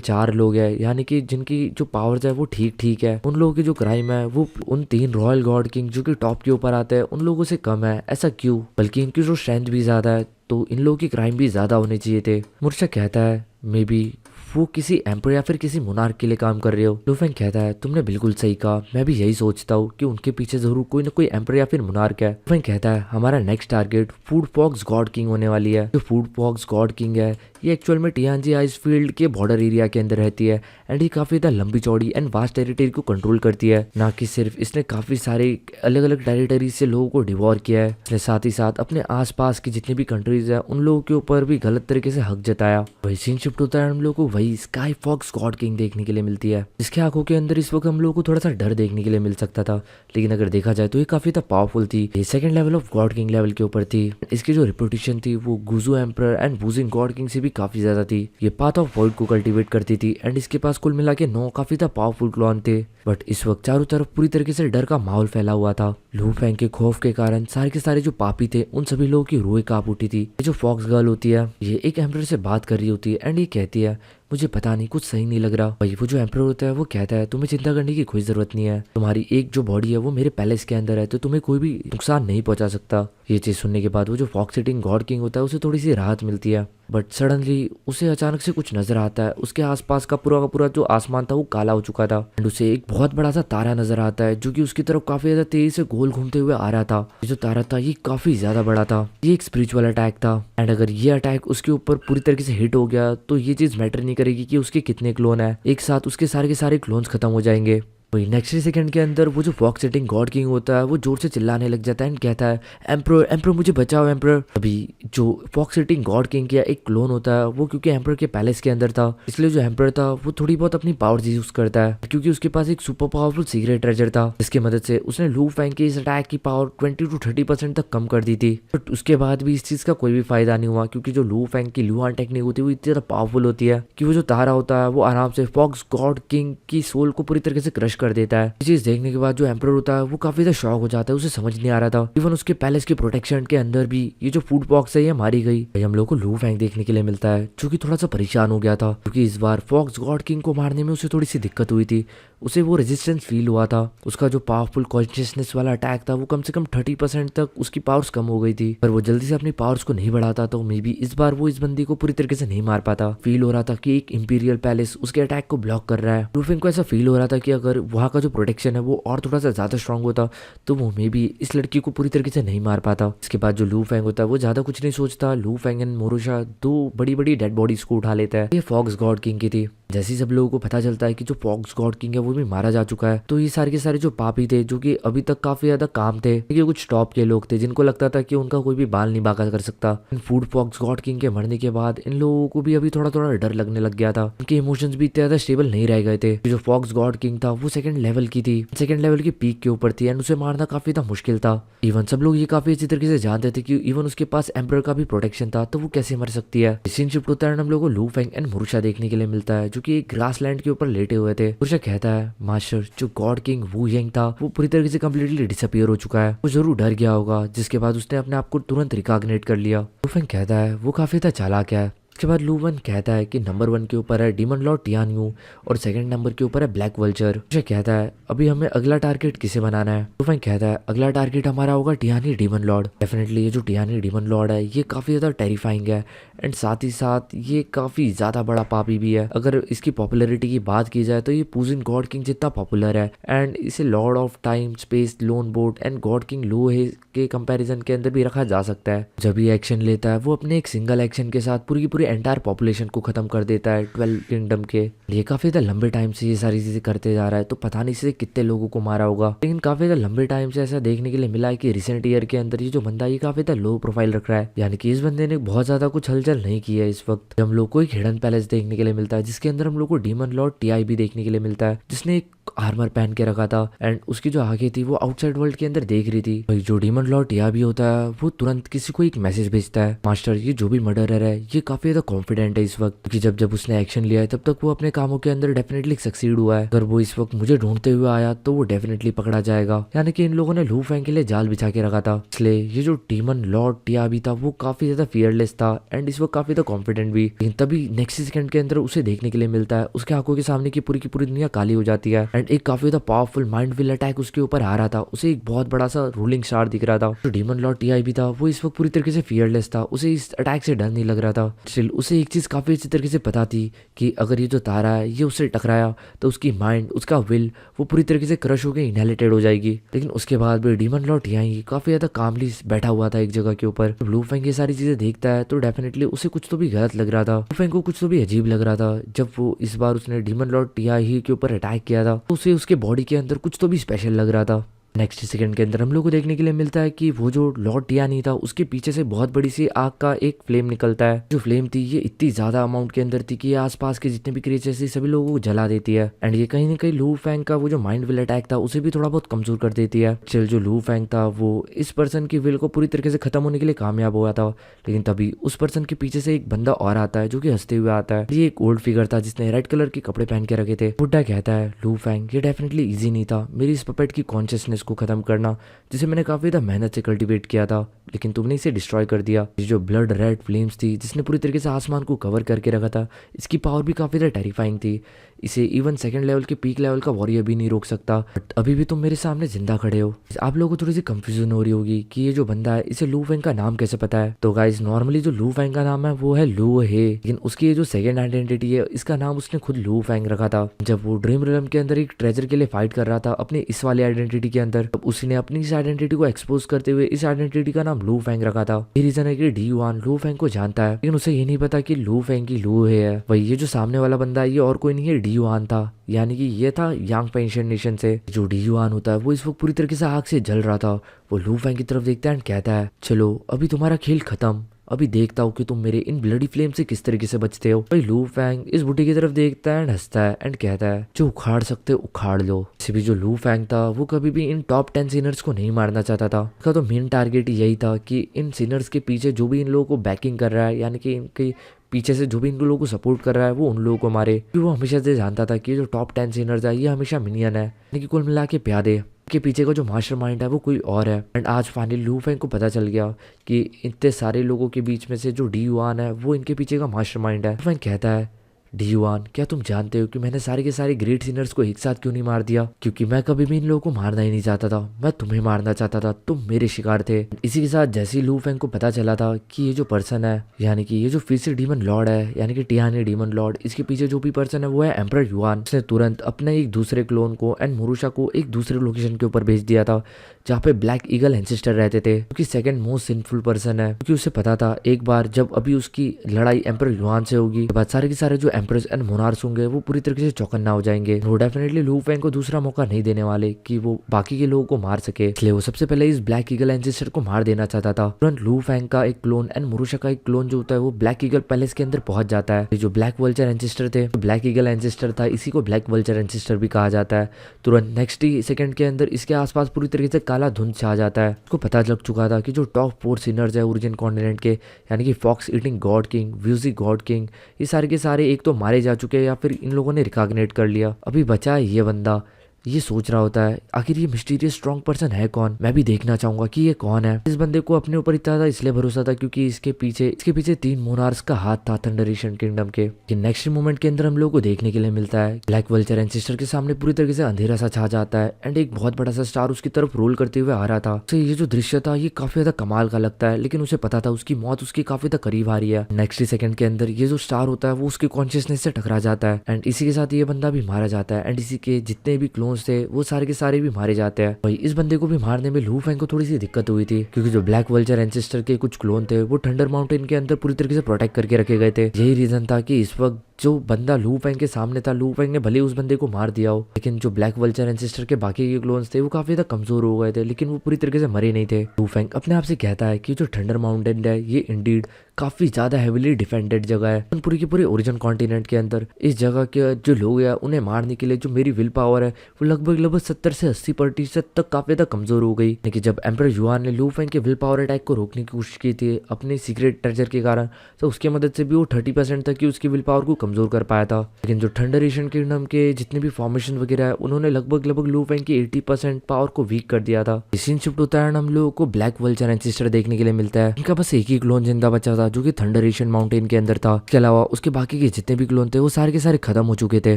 4 लोग है यानी कि जिनकी जो पावर्स है वो ठीक ठीक है, उन लोगों की जो क्राइम है वो उन 3 रॉयल गॉड किंग जो कि टॉप के ऊपर आते हैं उन लोगों से कम है, ऐसा क्यों? बल्कि इनकी जो स्ट्रेंथ भी ज्यादा है तो इन लोगों की क्राइम भी ज्यादा होने चाहिए थे। मुर्शा कहता है मे बी वो किसी एम्पर या फिर किसी मोनार्क के लिए काम कर रहे हो। लू फेंग कहता है तुमने बिल्कुल सही कहा, मैं भी यही सोचता हूँ कि उनके पीछे जरूर कोई ना कोई एम्पर या फिर मोनार्क है। लू फेंग कहता है हमारा next target food fox god king होने वाली है। जो फूड फॉक्स गॉड किंग है ये एक्चुअल में टियानजी आइस फील्ड के बॉर्डर एरिया के अंदर रहती है, एंड ये काफी ज्यादा लंबी चौड़ी एंड वास्ट टेरिटरी को कंट्रोल करती है। ना कि सिर्फ इसने काफी सारे अलग अलग टेरिटरी से लोगों को डिवोर किया है, इसने साथ ही साथ अपने आसपास की जितनी भी कंट्रीज है उन लोगों के ऊपर भी गलत तरीके से हक जताया। वही सीन शिफ्ट होता है, हम लोग को वही स्काई फॉक्स गॉड किंग देखने के लिए मिलती है, जिसके आंखों के अंदर इस वक्त हम लोगों को थोड़ा सा डर देखने के लिए मिल सकता था, लेकिन अगर देखा जाए तो ये काफी ज्यादा पावरफुल थी। ये second level of god king level के ऊपर थी। इसकी जो रिपुटेशन थी वो Guju emperor and Wujing god king से भी काफी ज्यादा थी। ये पाथ ऑफ वॉइड को कल्टीवेट करती थी, एंड इसके पास कुल मिला के 9 काफी ज्यादा पावरफुल क्लॉन थे। बट इस वक्त चारों तरफ पूरी तरीके से डर का माहौल फैला हुआ था। लू फेंग के खौफ के कारण सारे के सारे जो पापी थे उन सभी लोगों की रूहें कांप उठी थी। ये जो फॉक्स गर्ल होती है ये एक एम्पर से बात कर रही होती है, एंड ये कहती है मुझे पता नहीं कुछ सही नहीं लग रहा। भाई वो जो एम्पर होता है वो कहता है तुम्हें चिंता करने की कोई जरूरत नहीं है, तुम्हारी एक जो बॉडी है वो मेरे पैलेस के अंदर है तो तुम्हें कोई भी नुकसान नहीं पहुंचा सकता। ये चीज सुनने के बाद वो जो फॉक्स ईटिंग गॉड किंग होता है उसे थोड़ी सी राहत मिलती है, बट सडनली उसे अचानक से कुछ नजर आता है। उसके आसपास का पूरा जो आसमान था वो काला हो चुका था, एंड उसे एक बहुत बड़ा सा तारा नजर आता है जो कि उसकी तरफ काफी ज्यादा तेजी से गोल घूमते हुए आ रहा था। ये जो तारा था ये काफी ज्यादा बड़ा था, ये एक स्पिरिचुअल अटैक था, एंड अगर ये अटैक उसके ऊपर पूरी तरीके से हिट हो गया तो ये चीज मैटर नहीं करेगी कि उसके कितने क्लोन है, एक साथ उसके सारे के सारे क्लोन्स खत्म हो जाएंगे। वही नेक्स्ट सेकंड के अंदर वो जो फॉक्स ईटिंग गॉड किंग होता है वो जोर से चिल्लाने लग जाता है एंड कहता है एम्प्रर एम्प्रर मुझे बचाओ एम्प्रर। अभी जो फॉक्स ईटिंग गॉड किंग का एक क्लोन होता है वो क्योंकि एम्प्रर के पैलेस के अंदर था, इसलिए जो एम्प्रर था वो थोड़ी बहुत अपनी पावर्स यूज करता है, क्योंकि उसके पास एक सुपर पावरफुल सीक्रेट ट्रेजर था जिसकी मदद से उसने लू फेंग के इस अटैक की पावर 20 to 30% तक कम कर दी थी। बट उसके बाद भी इस चीज का कोई भी फायदा नहीं हुआ, क्योंकि जो लू फेंग की लुहान टेक्निक होती है वो इतनी ज्यादा पावरफुल होती है कि वो जो तारा होता है वो आराम से फॉक्स गॉड किंग की सोल को पूरी तरीके से क्रश कर देता है। देखने के बाद जो एम्परर होता है वो काफी ज्यादा शॉक हो जाता है, उसे समझ नहीं आ रहा था। इवन उसके पैलेस के प्रोटेक्शन के अंदर भी ये जो फूड बॉक्स है ये मारी गई। भाई हम लोग को लू फेंग देखने के लिए मिलता है जो कि थोड़ा सा परेशान हो गया था, क्योंकि इस बार फॉक्स गॉड किंग को मारने में उसे थोड़ी सी दिक्कत हुई थी, उसे वो रेजिस्टेंस फील हुआ था। उसका जो पावरफुल कॉन्शियसनेस वाला अटैक था वो कम से कम 30% तक उसकी पावर्स कम हो गई थी, पर वो जल्दी से अपनी पावर्स को नहीं बढ़ाता तो मे बी इस बार वो इस बंदी को पूरी तरीके से नहीं मार पाता। फील हो रहा था कि एक इंपीरियल पैलेस उसके अटैक को ब्लॉक कर रहा है। लू फेंग को ऐसा फील हो रहा था कि अगर वहाँ का जो प्रोटेक्शन है वो और थोड़ा सा ज्यादा स्ट्रांग होता तो वो मे बी इस लड़की को पूरी तरीके से नहीं मार पाता। इसके बाद जो लू फेंग होता है वो ज्यादा कुछ नहीं सोचता, लू फेंग एंड मोरुशा 2 बड़ी बड़ी डेड बॉडीज को उठा लेता है। ये फॉक्स गॉड किंग की थी। जैसे ही सब लोगों को पता चलता है कि जो फॉक्स गॉड किंग है वो भी मारा जा चुका है, तो ये सारे के सारे जो पापी थे जो कि अभी तक काफी ज्यादा काम थे, ये कुछ टॉप के लोग थे जिनको लगता था कि उनका कोई भी बाल नहीं बाका कर सकता। इन फूड फॉक्स गॉड किंग के मरने के बाद इन लोगों को भी अभी थोड़ा थोड़ा डर लगने लग गया था, उनके इमोशंस भी इतने ज्यादा स्टेबल नहीं रह गए थे। जो फॉक्स गॉड किंग था वो सेकंड लेवल की थी, सेकंड लेवल की पीक के ऊपर थी, एंड उसे मारना काफी ज्यादा मुश्किल था। इवन सब लोग ये काफी अच्छी तरीके से जानते थे कि इवन उसके पास एम्परर का भी प्रोटेक्शन था, तो वो कैसे मर सकती है। सीन शिफ्ट होता है, हम लोगों को लू फेंग एंड मोरुशा देखने के लिए मिलता है जो कि एक ग्रास लैंड के ऊपर लेटे हुए थे। मोरुशा कहता है मास्टर जो गॉड किंग वू यंग था वो पूरी तरीके से कम्प्लीटली डिसअपियर हो चुका है, वो जरूर डर गया होगा, जिसके बाद उसने अपने आप को तुरंत रिकॉग्निट कर लिया। लू फेंग कहता है वो काफी ज्यादा चालाक है, उसके बाद लू वन कहता है कि नंबर 1 के ऊपर है डीमन लॉर्ड टियान यू और सेकंड नंबर के ऊपर है ब्लैक वल्चर। मुझे कहता है अभी हमें अगला टारगेट किसे बनाना है। लू वन कहता है अगला टारगेट हमारा होगा टियानी डीमन लॉर्ड। डेफिनेटली ये जो टियानी डीमन लॉर्ड है ये काफी ज्यादा टेरिफाइंग है एंड साथ ही साथ ये काफी ज्यादा बड़ा पापी भी है। अगर इसकी पॉपुलैरिटी की बात की जाए तो ये पूजिन गॉड किंग जितना पॉपुलर है एंड इसे lord of time space lone boat and god king लो है के कंपैरिजन के अंदर भी रखा जा सकता है। जब ये एक्शन लेता है वो अपने एक सिंगल एक्शन के साथ पूरी की पूरी एंटायर पॉपुलेशन को खत्म कर देता है 12 किंगडम के। ये काफी ज्यादा लंबे टाइम से ये सारी चीजें करते जा रहा है तो पता नहीं से कितने लोगों को मारा होगा, लेकिन काफी ज्यादा लंबे टाइम से ऐसा देखने के लिए मिला है कि रिसेंट ईयर के अंदर ये जो बंदा ये काफी ज्यादा लो प्रोफाइल रख रहा है, यानी कि इस बंदे ने बहुत ज्यादा कुछ हलचल नहीं की है। इस वक्त हम लोग को एक हिडन पैलेस देखने के लिए मिलता है जिसके अंदर हम लोग को डीमन लॉर्ड टीआई भी देखने के लिए मिलता है जिसने एक आर्मर पहन के रखा था एंड उसकी जो आंखें थी वो आउटसाइड वर्ल्ड के अंदर देख रही थी। भाई जो डीमन लॉर्ड टिया भी होता है वो तुरंत किसी को एक मैसेज भेजता है, मास्टर ये जो भी मर्डरर है ये काफी ज्यादा कॉन्फिडेंट है इस वक्त, क्योंकि जब उसने एक्शन लिया है तब तक वो अपने कामों के अंदर डेफिनेटली सक्सीड हुआ है। अगर वो इस वक्त मुझे ढूंढते हुए आया तो वो डेफिनेटली पकड़ा जाएगा, यानी कि इन लोगों ने लू फैंग के लिए जाल बिछा के रखा था। इसलिए ये जो डीमन लॉर्ड टिया भी था वो काफी ज्यादा फियरलेस था एंड इस वक्त काफी ज्यादा कॉन्फिडेंट भी। लेकिन तभी नेक्स्ट सेकंड के अंदर उसे देखने के लिए मिलता है उसके आंखों के सामने की पूरी दुनिया काली हो जाती है एंड एक काफी ज्यादा पावरफुल माइंड विल अटैक उसके ऊपर आ रहा था। उसे एक बहुत बड़ा सा रूलिंग स्टार दिख रहा था। जो डीमन लॉर्ड टीआई भी था वो इस वक्त पूरी तरीके से फियरलेस था, उसे इस अटैक से डर नहीं लग रहा था। स्टिल उसे एक चीज काफी अच्छी तरीके से पता थी कि अगर ये जो तारा है ये उससे टकराया तो उसकी माइंड उसका विल वो पूरी तरीके से क्रश होकर इनहेलिटेड हो जाएगी। लेकिन उसके बाद भी डीमन लॉर्ड टीआई काफी ज्यादा कामली बैठा हुआ था एक जगह के ऊपर। जब लू फेंग ये सारी चीजें देखता है तो डेफिनेटली उसे कुछ तो भी गलत लग रहा था, लू फेंग को कुछ तो भी अजीब लग रहा था। जब वो इस बार उसने डीमन लॉर्ड टीआई के ऊपर अटैक किया था तो उसे उसके बॉडी के अंदर कुछ तो भी स्पेशल लग रहा था। नेक्स्ट सेकंड के अंदर हम लोग को देखने के लिए मिलता है कि वो जो लॉर्ड टियानी था उसके पीछे से बहुत बड़ी सी आग का एक फ्लेम निकलता है। जो फ्लेम थी ये इतनी ज्यादा अमाउंट के अंदर थी कि ये आसपास के जितने भी क्रिएचर्स थी सभी लोगों को जला देती है एंड ये कहीं ना कहीं लू फैंग का वो जो माइंड विल अटैक था उसे भी थोड़ा बहुत कमजोर कर देती है। चल जो लू फैंग था वो इस पर्सन की विल को पूरी तरीके से खत्म होने के लिए कामयाब हुआ था, लेकिन तभी उस पर्सन के पीछे से एक बंदा और आता है जो कि हंसते हुए आता है। ये एक ओल्ड फिगर था जिसने रेड कलर के कपड़े पहन के रखे थे। बुड्ढा कहता है लू फैंग ये डेफिनेटली इजी नहीं था मेरी इस पपेट की कॉन्शियसनेस को खत्म करना जिसे मैंने काफी ज्यादा मेहनत से कल्टीवेट किया था, लेकिन तुमने इसे डिस्ट्रॉय कर दिया। ये जो ब्लड रेड फ्लेम्स थी जिसने पूरी तरीके से आसमान को कवर करके रखा था इसकी पावर भी काफी ज्यादा टेरिफाइंग थी। इसे इवन सेकंड लेवल के पीक लेवल का वॉरियर भी नहीं रोक सकता, बट अभी भी तुम मेरे सामने जिंदा खड़े हो। आप लोगों को थोड़ी सी कंफ्यूजन हो रही होगी कि ये जो बंदा है इसे लू फैंग का नाम कैसे पता है। तो गाइस नॉर्मली जो लू फैंग का नाम है वो है लू हे, लेकिन उसकी ये जो सेकंड आइडेंटिटी है इसका नाम उसने खुद लू फैंग रखा था। जब वो ड्रीम रिलम के अंदर एक ट्रेजर के लिए फाइट कर रहा था अपनी इस वाली आइडेंटिटी के अंदर, तब उसने अपनी इस आइडेंटिटी को एक्सपोज करते हुए इस आइडेंटिटी का नाम लू फैंग रखा था। ये रीजन है कि डी वन लू फैंग को जानता है, लेकिन उसे ये नहीं पता कि लू फैंग की लू हे है। वही ये जो सामने वाला बंदा है ये और कोई नहीं है डी वन था, यानी कि ये था यांग पेंशन नेशन से। जो डी युआन होता है वो इस वक्त पूरी तरीके से आग से जल रहा था। वो लू फैंग की तरफ देखता है एंड कहता है चलो अभी तुम्हारा खेल खत्म, अभी देखता हूँ कि तुम मेरे इन ब्लडी फ्लेम से किस तरीके से बचते हो। भाई लू फैंग इस बुढ़े की तरफ देखता है एंड हंसता है एंड कहता है जो उखाड़ सकते हो उखाड़ लो। इसे भी जो लू फैंग था वो कभी भी इन टॉप 10 सिनर्स को नहीं मारना चाहता था। उसका तो मेन टारगेट यही था कि इन सिनर्स के पीछे जो भी इन लोगों को बैकिंग कर रहा है, यानी कि इनके पीछे से जो भी इन लोगों को सपोर्ट कर रहा है वो उन लोगों को मारे। क्योंकि वो हमेशा से जानता था कि ये जो टॉप 10 सिनर्स है ये हमेशा मिनियन है, यानी कि कुल मिला के प्यादे के पीछे का जो मास्टरमाइंड है वो कोई और है। एंड आज फाइनली लू फैंग को पता चल गया कि इतने सारे लोगों के बीच में से जो डी युआन है वो इनके पीछे का मास्टरमाइंड है। लू फैंग कहता है डी युआन क्या तुम जानते हो कि मैंने सारे के सारे ग्रेट सिनर्स को एक साथ क्यों नहीं मार दिया? क्योंकि मैं कभी भी इन लोगों को मारना ही नहीं चाहता था, मैं तुम्हें मारना चाहता था, तुम मेरे शिकार थे। इसी के साथ जैसे ही लू फैंग को पता चला था कि ये जो पर्सन है, यानी कि ये जो फिर से डीमन लॉर्ड है, यानी कि टियानी डीमन लॉर्ड, इसके पीछे जो भी पर्सन है वो है एम्परर युआन। उसने तुरंत अपने एक दूसरे क्लोन को एंड मुरुशा को एक दूसरे लोकेशन के ऊपर भेज दिया था जहाँ पे ब्लैक ईगल एंसेस्टर रहते थे, क्योंकि सेकंड मोस्ट सिंफुल पर्सन है। क्योंकि उसे पता था एक बार जब अभी उसकी लड़ाई एम्परर युआन से होगी तो बाद सारे के सारे जो एम्परर्स एंड मोनार्क्स होंगे वो पूरी तरीके से चौकन्ना हो जाएंगे। वो डेफिनेटली लू फैंग को दूसरा मौका नहीं देने वाले कि वो बाकी के लोगों को मार सके, इसलिए वो सबसे पहले इस ब्लैक ईगल एंसेस्टर को मार देना चाहता था। तुरंत लू फैंग का एक क्लोन एंड मुरुशा का एक क्लोन जो होता है वो ब्लैक ईगल पैलेस के अंदर पहुंच जाता है। जो ब्लैक वल्चर एंसेस्टर थे, ब्लैक ईगल एंसेस्टर था, इसी को ब्लैक वल्चर एंसेस्टर भी कहा जाता है। तुरंत नेक्स्ट ही सेकंड के अंदर इसके आसपास पूरी तरीके से काला धुंध छा जाता है। उसको पता लग चुका था कि जो टॉप 4 सिनर्स है ओरिजिन कॉन्टिनेंट के, यानी कि fox eating god king, Wuji god king, ये सारे के सारे एक तो मारे जा चुके हैं या फिर इन लोगों ने रिकॉग्नाइट कर लिया। अभी बचा है ये बंदा, ये सोच रहा होता है आखिर ये मिस्टीरियस स्ट्रॉन्ग पर्सन है कौन, मैं भी देखना चाहूंगा कि ये कौन है। इस बंदे को अपने ऊपर इतना इसलिए भरोसा था क्योंकि इसके पीछे 3 मोनार्क्स का हाथ था थंडरेशन किंगडम के। नेक्स्ट मोमेंट के अंदर हम लोग को देखने के लिए मिलता है ब्लैक वल्चर एंसेस्टर के सामने पूरी तरीके से अंधेरा सा छा जाता है एंड एक बहुत बड़ा सा स्टार उसकी तरफ रोल करते हुए आ रहा था। उसे ये जो दृश्य था ये काफी ज्यादा कमाल का लगता है, लेकिन उसे पता था उसकी मौत उसके काफी ज्यादा करीब आ रही है। नेक्स्ट सेकंड के अंदर ये जो स्टार होता है वो उसके कॉन्शियसनेस से टकरा जाता है एंड इसी के साथ ये बंदा भी मारा जाता है एंड इसी के जितने भी क्लोन्स थे वो सारे के सारे भी मारे जाते हैं। भाई इस बंदे को भी मारने में लू फैंग को थोड़ी सी दिक्कत हुई थी क्योंकि जो ब्लैक वल्चर एंसेस्टर के कुछ क्लोन थे वो थंडर माउंटेन के अंदर पूरी तरीके से प्रोटेक्ट करके रखे गए थे। यही रीजन था कि इस वक्त जो बंदा लू फैंग के सामने था, लू फैंग ने भले उस बंदे को मार दिया हो, लेकिन जो ब्लैक वल्चर एंसेस्टर के बाकी के क्लोन्स थे वो काफी ज्यादा कमजोर हो गए थे, लेकिन वो पूरी तरीके से मरे नहीं थे। लू फैंग अपने आप से कहता है कि जो थंडर माउंटेन है ये इंडीड काफी ज्यादा हेविली डिफेंडेड जगह है पूरी की पूरी ओरिजिन कॉन्टिनेंट के अंदर। इस जगह के जो लोग हैं उन्हें मारने के लिए जो मेरी विल पावर है वो लगभग 70 से 80% तक काफी ज्यादा कमजोर हो गई। लेकिन जब एम्परर युआन ने लू फैंग के विल पावर अटैक को रोकने की कोशिश की थी अपने सीक्रेट ट्रेजर के कारण, तो उसकी मदद से भी वो 30% तक की उसकी विल पावर को कमजोर कर पाया था। लेकिन जो थंडर एशियन किंगडम के जितने भी फॉर्मेशन वगैरह है उन्होंने लगभग लू फैंग की 80% पावर को वीक कर दिया था। सीन शिफ्ट होता है हम लोगों को ब्लैक वल्चर एंसेस्टर देखने के लिए मिलता है। इनका बस एक ही क्लोन जिंदा बचा था जो कि थंडर एशियन माउंटेन के अंदर था। इसके अलावा उसके बाकी के जितने भी क्लोन थे वो सारे के सारे खत्म हो चुके थे,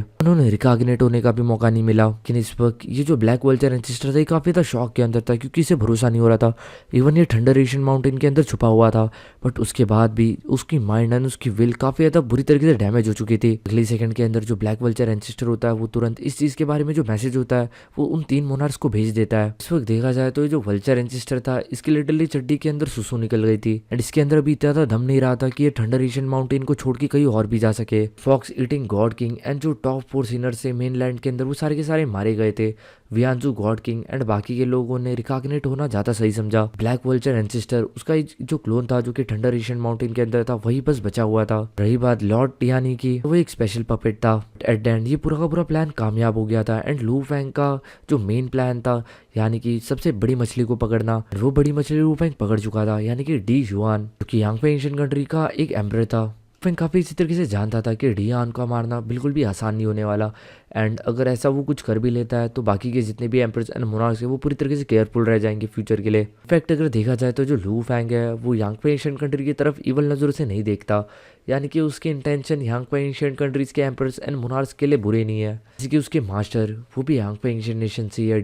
उन्होंने रिकॉग्निट होने का भी मौका नहीं मिला। लेकिन इस वक्त ये जो ब्लैक वल्चर एंसेस्टर था ये काफी ज्यादा शॉक के अंदर था क्योंकि इसे भरोसा नहीं हो रहा था। इवन ये थंडर एशियन माउंटेन के अंदर छुपा हुआ था, बट उसके बाद भी उसकी माइंड एंड उसकी विल काफी ज्यादा बुरी तरीके से डैमेज हो चुकी थी। अगले सेकंड के अंदर जो ब्लैक वल्चर एंसेस्टर होता है वो तुरंत इस चीज के बारे में जो मैसेज होता है वो उन 3 मोनार्क्स को भेज देता है। इस वक्त देखा जाए तो ये जो वल्चर एंसेस्टर था इसकी लिटरली चड्डी के अंदर सुसु निकल गई थी एंड इसके अंदर भी इतना दम नहीं रहा था कि ये थंडर एशियन माउंटेन को छोड़ के कहीं और भी जा सके। Fox eating god king and जो टॉप 4 सिनर से मेन लैंड के अंदर वो सारे के सारे मारे गए थे। वियांजू गॉड किंग एंड बाकी के लोगों ने रिकॉग्निट होना ज्यादा सही समझा। ब्लैक वल्चर एंसेस्टर उसका जो क्लोन था जो कि थंडर एशियन माउंटेन के अंदर था वही बस बचा हुआ था। रही बात लॉर्ड टियानी की, वो एक स्पेशल पपेट था। एट द एंड ये पूरा का पूरा प्लान कामयाब हो गया था एंड लू फैंग का जो मेन प्लान था यानी कि सबसे बड़ी मछली को पकड़ना, वो बड़ी मछली लू फैंग पकड़ चुका था यानी कि डी युआन जो कि यांगफे एशियन कंट्री का एक एम्परर था। फैंग काफ़ी इसी तरीके से जानता था कि डी युआन का मारना बिल्कुल भी आसान नहीं होने वाला एंड अगर ऐसा वो कुछ कर भी लेता है तो बाकी के जितने भी एम्परर्स एंड मोनार्क्स है वो पूरी तरीके से केयरफुल रह जाएंगे फ्यूचर के लिए। इनफैक्ट अगर देखा जाए तो जो लू फैंग है वो यांगफे एशियन कंट्री की तरफ इवल नज़रों से नहीं देखता, यानी कि उसके इंटेंशन यांगफे एशियन कंट्रीज के एम्परर्स एंड मोनार्क्स के लिए बुरे नहीं है। जैसे कि उसके मास्टर वो भी यांगफे एशियन नेशन से है,